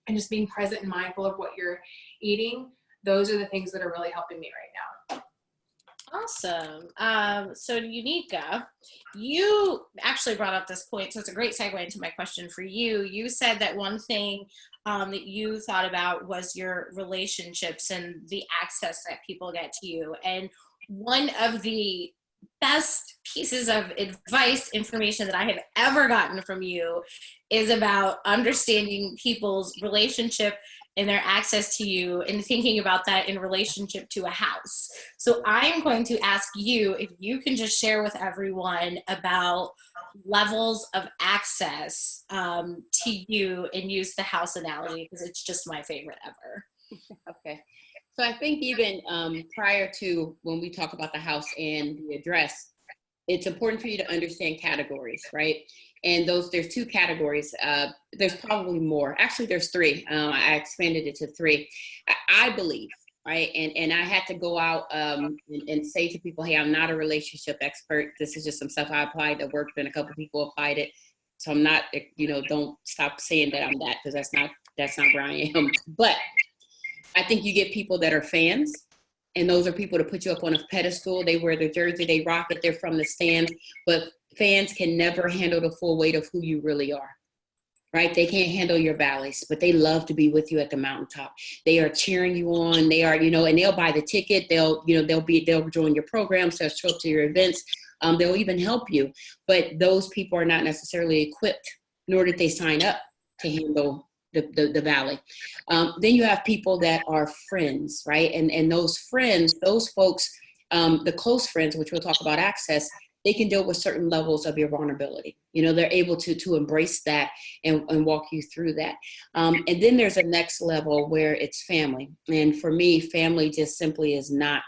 and just being present and mindful of what you're eating. Those are the things that are really helping me right now. Awesome. So Uneeka, you actually brought up this point, so it's a great segue into my question for you. You said that one thing that you thought about was your relationships and the access that people get to you. And one of the best pieces of advice, information that I have ever gotten from you is about understanding people's relationship and their access to you and thinking about that in relationship to a house. So I'm going to ask you if you can just share with everyone about levels of access to you and use the house analogy, because it's just my favorite ever. Okay. So I think even prior to when we talk about the house and the address, it's important for you to understand categories, right? And there's two categories. There's probably more. Actually, there's three. I expanded it to three. I believe, right? And I had to go out and say to people, hey, I'm not a relationship expert. This is just some stuff I applied that worked, and a couple people applied it. So I'm not, don't stop saying that I'm that, because that's not where I am. But I think you get people that are fans, and those are people to put you up on a pedestal. They wear their jersey, they rock it, they're from the stands, but fans can never handle the full weight of who you really are, right? They can't handle your valleys, but they love to be with you at the mountaintop. They are cheering you on. They are, and they'll buy the ticket. They'll join your programs. They'll show up to your events. They'll even help you, but those people are not necessarily equipped, nor did they sign up to handle the valley. Then you have people that are friends, right? And those friends, those folks, the close friends, which we'll talk about access, they can deal with certain levels of your vulnerability. They're able to embrace that and walk you through that. And then there's a next level where it's family. And for me, family just simply is not,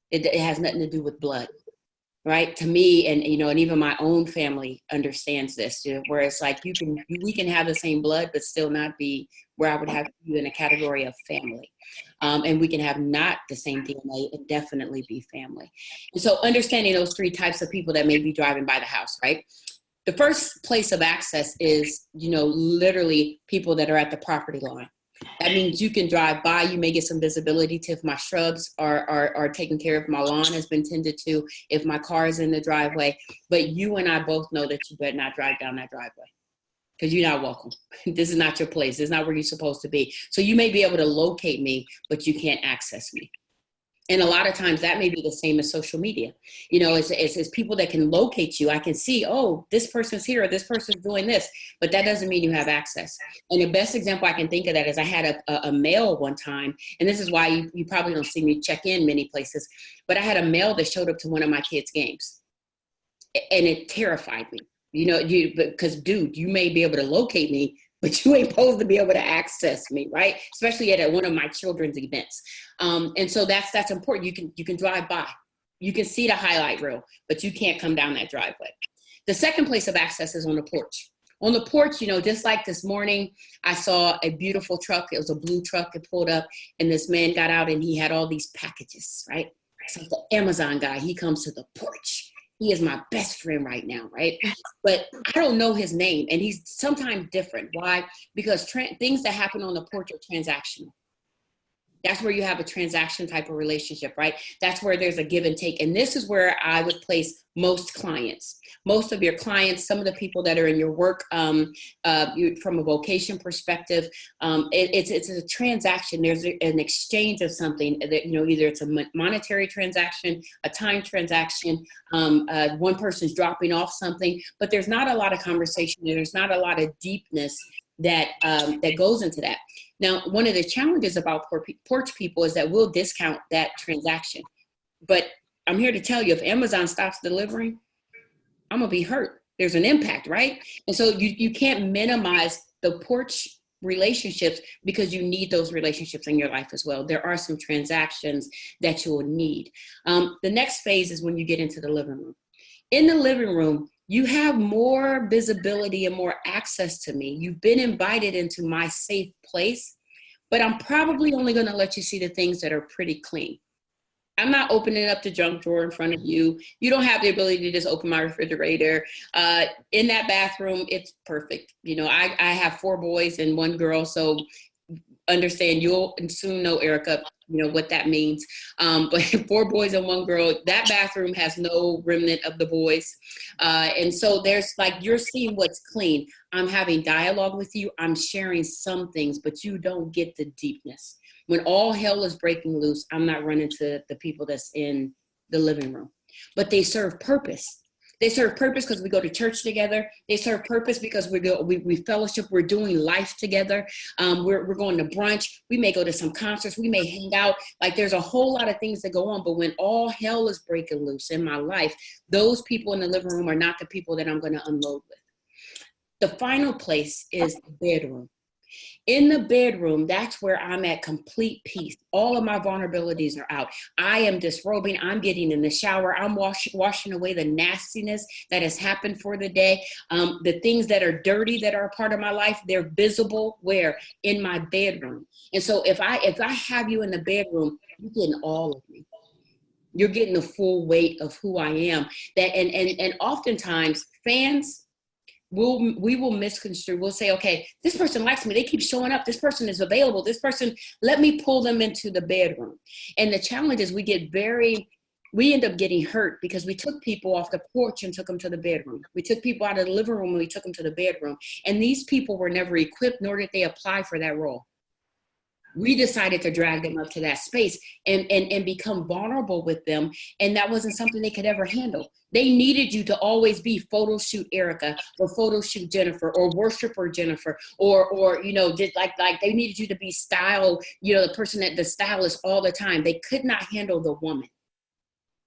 it has nothing to do with blood. Right, to me, and even my own family understands this, where it's like we can have the same blood, but still not be where I would have you in a category of family, and we can have not the same DNA and definitely be family. And so, understanding those three types of people that may be driving by the house, right? The first place of access is, literally people that are at the property line. That means you can drive by, you may get some visibility to if my shrubs are taken care of, my lawn has been tended to, if my car is in the driveway, but you and I both know that you better not drive down that driveway, because you're not welcome. This is not your place. This is not where you're supposed to be. So you may be able to locate me, but you can't access me. And a lot of times that may be the same as social media. It's people that can locate you. I can see, oh, this person's here, or this person's doing this, but that doesn't mean you have access. And the best example I can think of that is I had a mail one time, and this is why you probably don't see me check in many places, but I had a mail that showed up to one of my kids' games, and it terrified me. Because dude, you may be able to locate me, but you ain't supposed to be able to access me, right? Especially at one of my children's events. And so that's important. You can drive by. You can see the highlight reel, but you can't come down that driveway. The second place of access is on the porch. On the porch, just like this morning, I saw a beautiful truck. It was a blue truck that pulled up, and this man got out and he had all these packages, right? So the Amazon guy, he comes to the porch. He is my best friend right now, right? But I don't know his name, and he's sometimes different. Why? Because things that happen on the porch are transactional. That's where you have a transaction type of relationship, right? That's where there's a give and take. And this is where I would place most clients. Most of your clients, some of the people that are in your work, from a vocation perspective, it's a transaction. There's an exchange of something that, either it's a monetary transaction, a time transaction, one person's dropping off something, but there's not a lot of conversation. There's not a lot of deepness that goes into that. Now, one of the challenges about porch people is that we'll discount that transaction. But I'm here to tell you, if Amazon stops delivering, I'm gonna be hurt. There's an impact, right? And so you can't minimize the porch relationships because you need those relationships in your life as well. There are some transactions that you will need. The next phase is when you get into the living room. In the living room, you have more visibility and more access to me. You've been invited into my safe place, but I'm probably only gonna let you see the things that are pretty clean. I'm not opening up the junk drawer in front of you. You don't have the ability to just open my refrigerator. In that bathroom, it's perfect. You know, I have 4 boys and 1 girl, so understand, you'll soon know, Erica, you know what that means. But 4 boys and 1 girl, that bathroom has no remnant of the boys. And so there's like, you're seeing what's clean. I'm having dialogue with you. I'm sharing some things, but you don't get the deepness. When all hell is breaking loose, I'm not running to the people that's in the living room, but they serve purpose. They serve purpose because we go to church together. They serve purpose because we fellowship. We're doing life together. We're going to brunch. We may go to some concerts. We may hang out. Like, there's a whole lot of things that go on. But when all hell is breaking loose in my life, those people in the living room are not the people that I'm going to unload with. The final place is the bedroom. In the bedroom, that's where I'm at complete peace. All of my vulnerabilities are out. I am disrobing. I'm getting in the shower. I'm washing away the nastiness that has happened for the day. The things that are dirty that are a part of my life, they're visible where? In my bedroom. And so if I have you in the bedroom, you're getting all of me. You're getting the full weight of who I am. And oftentimes fans, we will misconstrue. We'll say, okay, this person likes me. They keep showing up. This person is available. This person, let me pull them into the bedroom. And the challenge is we end up getting hurt because we took people off the porch and took them to the bedroom. We took people out of the living room and we took them to the bedroom. And these people were never equipped, nor did they apply for that role. We decided to drag them up to that space and become vulnerable with them. And that wasn't something they could ever handle. They needed you to always be photo shoot Erica or photo shoot Jennifer or worshiper Jennifer or you know, just like they needed you to be style, you know, the person that the stylist all the time. They could not handle the woman.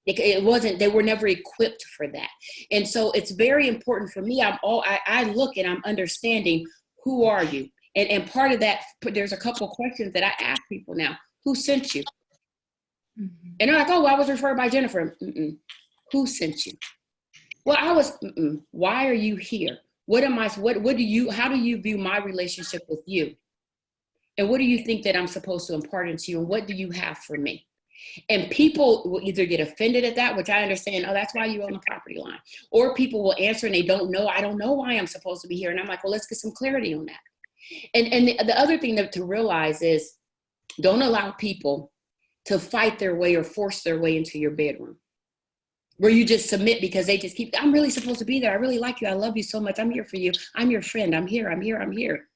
They were never equipped for that. And so it's very important for me. I look and I'm understanding, who are you? And part of that, there's a couple of questions that I ask people now. Who sent you? Mm-hmm. And they're like, oh, well, I was referred by Jennifer. Mm-mm. Who sent you? Well, I was, why are you here? How do you view my relationship with you? And what do you think that I'm supposed to impart into you? And what do you have for me? And people will either get offended at that, which I understand, oh, that's why you own the property line. Or people will answer and they don't know, I don't know why I'm supposed to be here. And I'm like, well, let's get some clarity on that. And the other thing to realize is, don't allow people to fight their way or force their way into your bedroom where you just submit because they just keep, I'm really supposed to be there. I really like you. I love you so much. I'm here for you. I'm your friend. I'm here.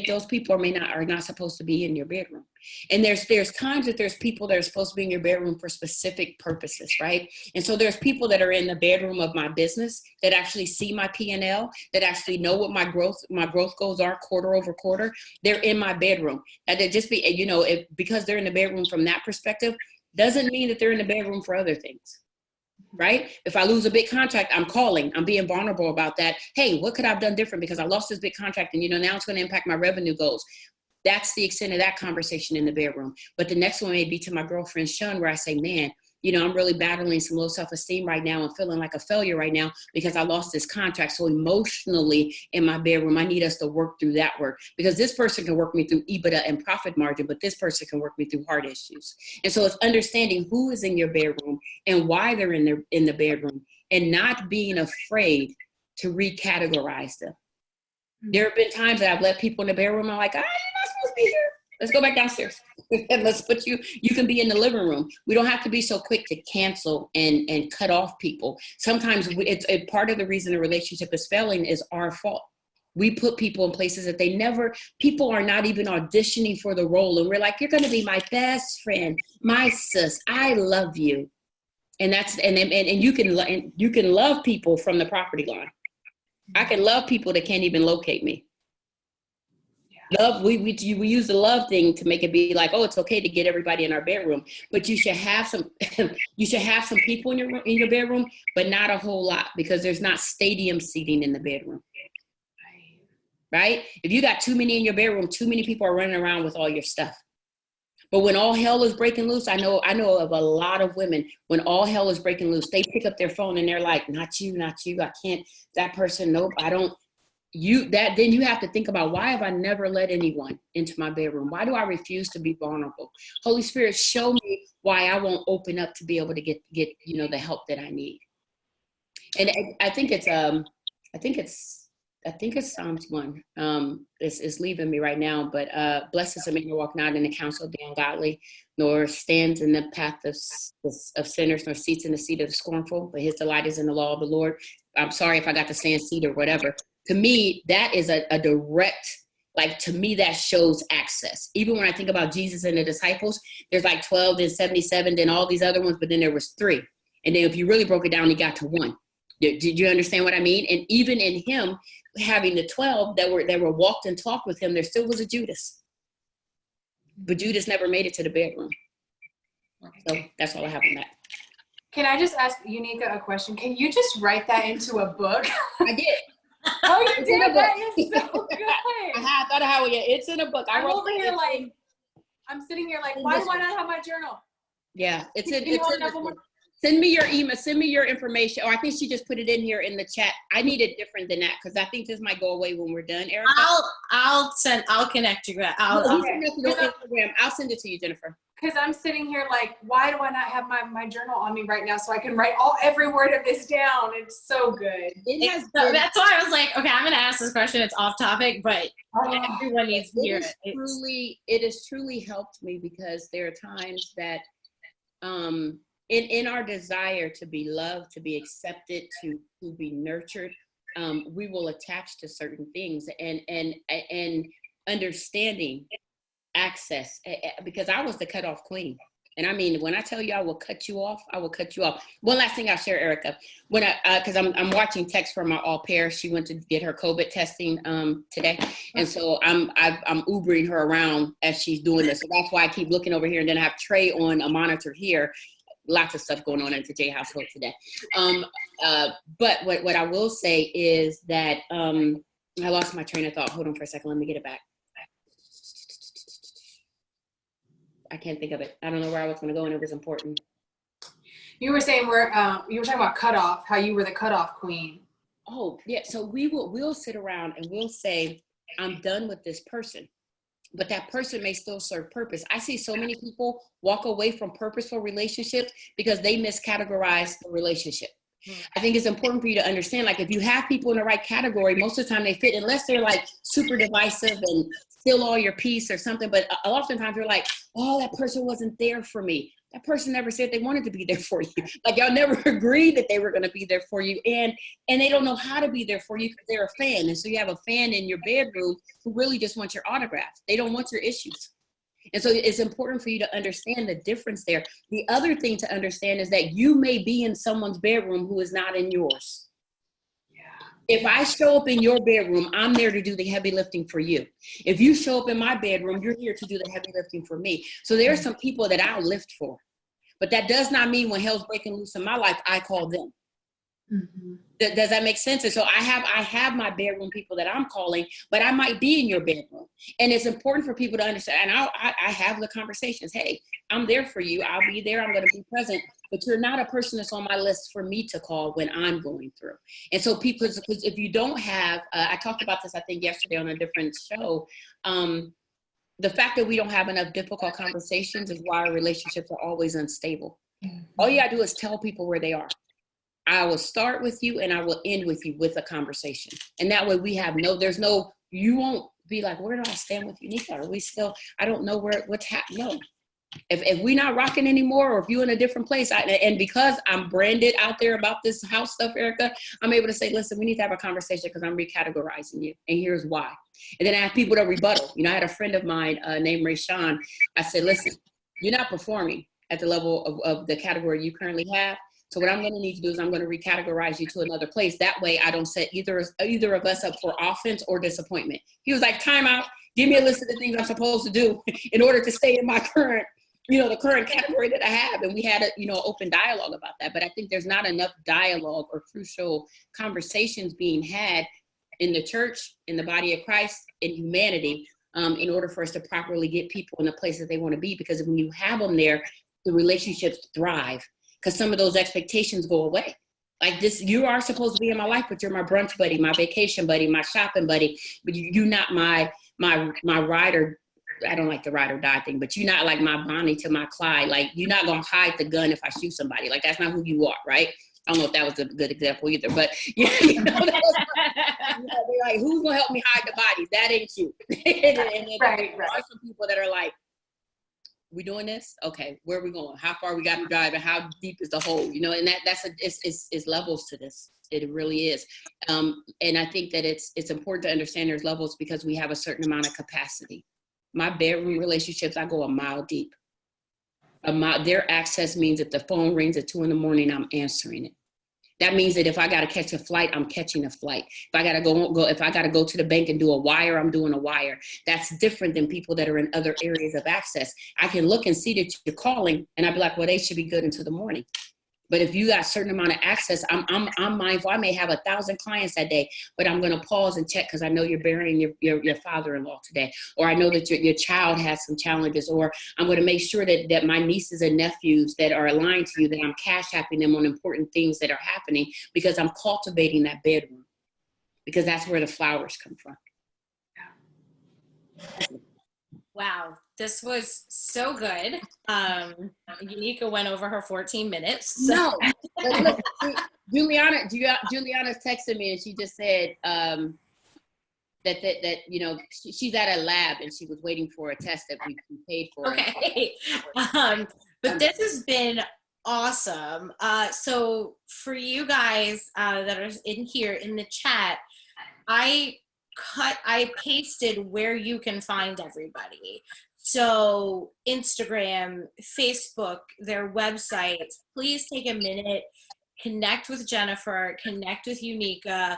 Those people are not supposed to be in your bedroom. And there's times that there's people that are supposed to be in your bedroom for specific purposes, right? And so there's people that are in the bedroom of my business that actually see my P&L, that actually know what my growth goals are quarter over quarter. They're in my bedroom. And they just be, you know, because they're in the bedroom from that perspective, doesn't mean that they're in the bedroom for other things. Right? If I lose a big contract, I'm being vulnerable about that. Hey, what could I have done different because I lost this big contract and, you know, now it's going to impact my revenue goals. That's the extent of that conversation in the bedroom. But the next one may be to my girlfriend, Sean, where I say, man, you know, I'm really battling some low self-esteem right now and feeling like a failure right now because I lost this contract. So emotionally in my bedroom, I need us to work through that work because this person can work me through EBITDA and profit margin, but this person can work me through heart issues. And so it's understanding who is in your bedroom and why they're in the bedroom and not being afraid to recategorize them. There have been times that I've let people in the bedroom. I'm like, you're not supposed to be here. Let's go back downstairs and let's put you can be in the living room. We don't have to be so quick to cancel and cut off people. Sometimes it's a part of the reason a relationship is failing is our fault. We put people in places that people are not even auditioning for the role. And we're like, you're going to be my best friend, my sis. I love you. And you can love people from the property line. I can love people that can't even locate me. Love, we use the love thing to make it be like, oh, it's okay to get everybody in our bedroom, but you should have some you should have some people in your bedroom, but not a whole lot, because there's not stadium seating in the bedroom. Right? If you got too many in your bedroom, too many people are running around with all your stuff. But when all hell is breaking loose, I know of a lot of women, when all hell is breaking loose, they pick up their phone and they're like, not you, I can't, that person, nope, I don't. Then you have to think about, why have I never let anyone into my bedroom? Why do I refuse to be vulnerable? Holy Spirit, show me why I won't open up to be able to get the help that I need. And I think it's Psalms 1. It's leaving me right now, but blessed is the man who walk not in the counsel of the ungodly, nor stands in the path of sinners, nor seats in the seat of the scornful, but his delight is in the law of the Lord. I'm sorry if I got to saying seat or whatever. To me, that is a direct, like, to me, that shows access. Even when I think about Jesus and the disciples, there's like 12, then 77, then all these other ones, but then there was 3. And then if you really broke it down, he got to 1. Did you understand what I mean? And even in him having the 12 that were walked and talked with him, there still was a Judas. But Judas never made it to the bedroom. So that's all I have on that. Can I just ask Uneeka a question? Can you just write that into a book? I did. Oh, you did? That is so good. I thought of how it's in a book. I'm over here like, I'm sitting here like, why do I not have my journal? Yeah, it's in a book. Send me your email. Send me your information. Or I think she just put it in here in the chat. I need it different than that, because I think this might go away when we're done, Erica. I'll connect you. I'll send it to your Instagram. I'll send it to you, Jennifer. Because I'm sitting here like, why do I not have my journal on me right now so I can write every word of this down? It's so good. That's why I was like, okay, I'm going to ask this question. It's off topic, but everyone needs to hear it. It has truly helped me, because there are times that in our desire to be loved, to be accepted, to be nurtured, we will attach to certain things, and understanding access, because I was the cutoff queen. And I mean, when I tell you I will cut you off, I will cut you off. One last thing I'll share, Erica, when because I'm watching text from my au pair. She went to get her COVID testing today, and so I'm Ubering her around as she's doing this. So that's why I keep looking over here, and then I have Trey on a monitor here. Lots of stuff going on at the J household today. But what I will say is that I lost my train of thought. Hold on for a second. Let me get it back. I can't think of it. I don't know where I was going to go, and it was important. You were saying you were talking about cutoff, how you were the cutoff queen. Oh, yeah. So we'll sit around and we'll say, I'm done with this person. But that person may still serve purpose. I see so many people walk away from purposeful relationships because they miscategorize the relationship. I think it's important for you to understand, like, if you have people in the right category, most of the time they fit, unless they're like super divisive and steal all your peace or something. But oftentimes they're like, oh, that person wasn't there for me. That person never said they wanted to be there for you. Like, y'all never agreed that they were going to be there for you. And they don't know how to be there for you because they're a fan. And so you have a fan in your bedroom who really just wants your autographs. They don't want your issues. And so it's important for you to understand the difference there. The other thing to understand is that you may be in someone's bedroom who is not in yours. If I show up in your bedroom, I'm there to do the heavy lifting for you. If you show up in my bedroom, you're here to do the heavy lifting for me. So there are some people that I'll lift for. But that does not mean when hell's breaking loose in my life, I call them. Mm-hmm. Does that make sense? And so I have my bedroom people that I'm calling, but I might be in your bedroom. And it's important for people to understand. And I have the conversations. Hey, I'm there for you. I'll be there. I'm going to be present. But you're not a person that's on my list for me to call when I'm going through. And so people, because if you don't have, I talked about this, I think, yesterday on a different show. The fact that we don't have enough difficult conversations is why our relationships are always unstable. Mm-hmm. All you gotta do is tell people where they are. I will start with you and I will end with you with a conversation. And that way we have you won't be like, where do I stand with Uneeka? Are we still, I don't know what's happening. No. If we're not rocking anymore, or if you're in a different place, and because I'm branded out there about this house stuff, Erica, I'm able to say, listen, we need to have a conversation because I'm recategorizing you. And here's why. And then I have people to rebuttal. I had a friend of mine named Rayshawn. I said, listen, you're not performing at the level of the category you currently have. So what I'm going to need to do is I'm going to recategorize you to another place. That way I don't set either of us up for offense or disappointment. He was like, time out. Give me a list of the things I'm supposed to do in order to stay in my current, the current category that I have. And we had a, open dialogue about that. But I think there's not enough dialogue or crucial conversations being had in the church, in the body of Christ, in humanity, in order for us to properly get people in the place that they want to be. Because when you have them there, the relationships thrive, because some of those expectations go away. Like this, you are supposed to be in my life, but you're my brunch buddy, my vacation buddy, my shopping buddy, but you're not my ride or, I don't like the ride or die thing, but you're not like my Bonnie to my Clyde. Like, you're not going to hide the gun if I shoot somebody. Like, that's not who you are, right? I don't know if that was a good example either, but they're like, who's going to help me hide the bodies? That ain't you. and Right. There are some people that are like, we doing this? Okay, where are we going? How far we got to drive, and how deep is the hole? And it's levels to this. It really is. And I think that it's important to understand there's levels, because we have a certain amount of capacity. My bedroom relationships, I go a mile deep. Their access means if the phone rings at 2 a.m, I'm answering it. That means that if I got to catch a flight, I'm catching a flight. If I got to go to the bank and do a wire, I'm doing a wire. That's different than people that are in other areas of access. I can look and see that you're calling, and I'd be like, well, they should be good until the morning. But if you got a certain amount of access, I'm mindful. I may have 1,000 clients that day, but I'm going to pause and check, because I know you're burying your father-in-law today, or I know that your child has some challenges, or I'm going to make sure that my nieces and nephews that are aligned to you, that I'm cash apping them on important things that are happening, because I'm cultivating that bedroom, because that's where the flowers come from. Wow, this was so good. Uneeka went over her 14 minutes. So. No, but look, Juliana's texted me, and she just said that she's at a lab, and she was waiting for a test that we paid for. Okay, but this has been awesome. So for you guys that are in here in the chat, I pasted where you can find everybody. So Instagram, Facebook, their websites. Please take a minute, connect with Jennifer, connect with Uneeka.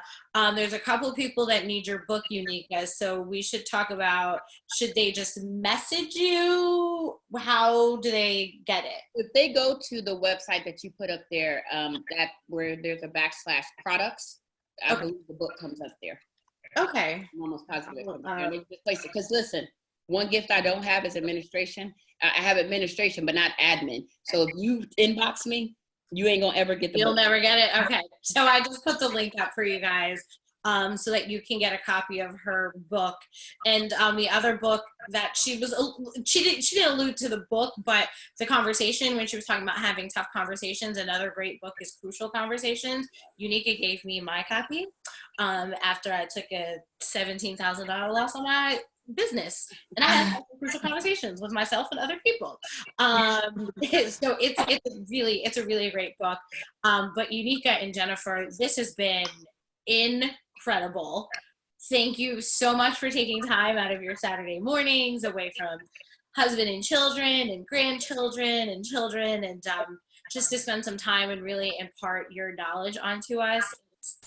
There's a couple of people that need your book, Uneeka. So we should talk about, should they just message you? How do they get it? If they go to the website that you put up there, that where there's a /products, I believe the book comes up there. Okay. I'm almost positive it comes up there. They just place it. Because listen, one gift I don't have is administration. I have administration, but not admin. So if you inbox me, you ain't gonna ever get the You'll book. never get it. Okay. So I just put the link up for you guys so that you can get a copy of her book. And the other book that she didn't allude to the book, but the conversation when she was talking about having tough conversations. Another great book is Crucial Conversations. Uneeka gave me my copy after I took a $17,000 loss on my business, and I had crucial conversations with myself and other people. So it's a really great book. But Uneeka and Jennifer, this has been incredible. Thank you so much for taking time out of your Saturday mornings away from husband and children and grandchildren and children, and just to spend some time and really impart your knowledge onto us.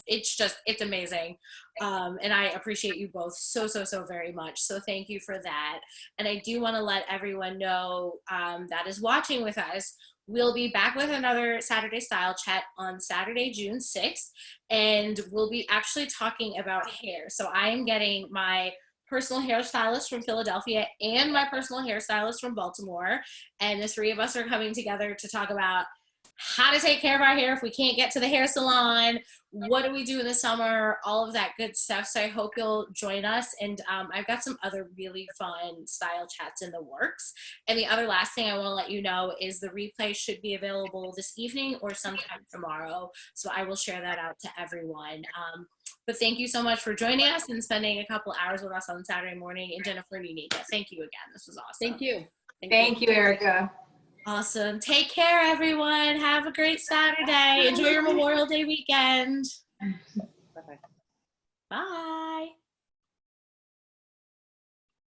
It's amazing. And I appreciate you both so very much. So thank you for that. And I do want to let everyone know that is watching with us, we'll be back with another Saturday Style Chat on Saturday, June 6th. And we'll be actually talking about hair. So I am getting my personal hairstylist from Philadelphia and my personal hairstylist from Baltimore. And the three of us are coming together to talk about how to take care of our hair if we can't get to the hair salon, what do we do in the summer, all of that good stuff. So I hope you'll join us. And I've got some other really fun style chats in the works. And the other last thing I want to let you know is the replay should be available this evening or sometime tomorrow. So I will share that out to everyone. But thank you so much for joining us and spending a couple hours with us on Saturday morning. And Jennifer and Uneeka, thank you again. This was awesome. Thank you. Thank you, Erica. Awesome. Take care, everyone. Have a great Saturday. Enjoy your Memorial Day weekend. Bye-bye. Bye.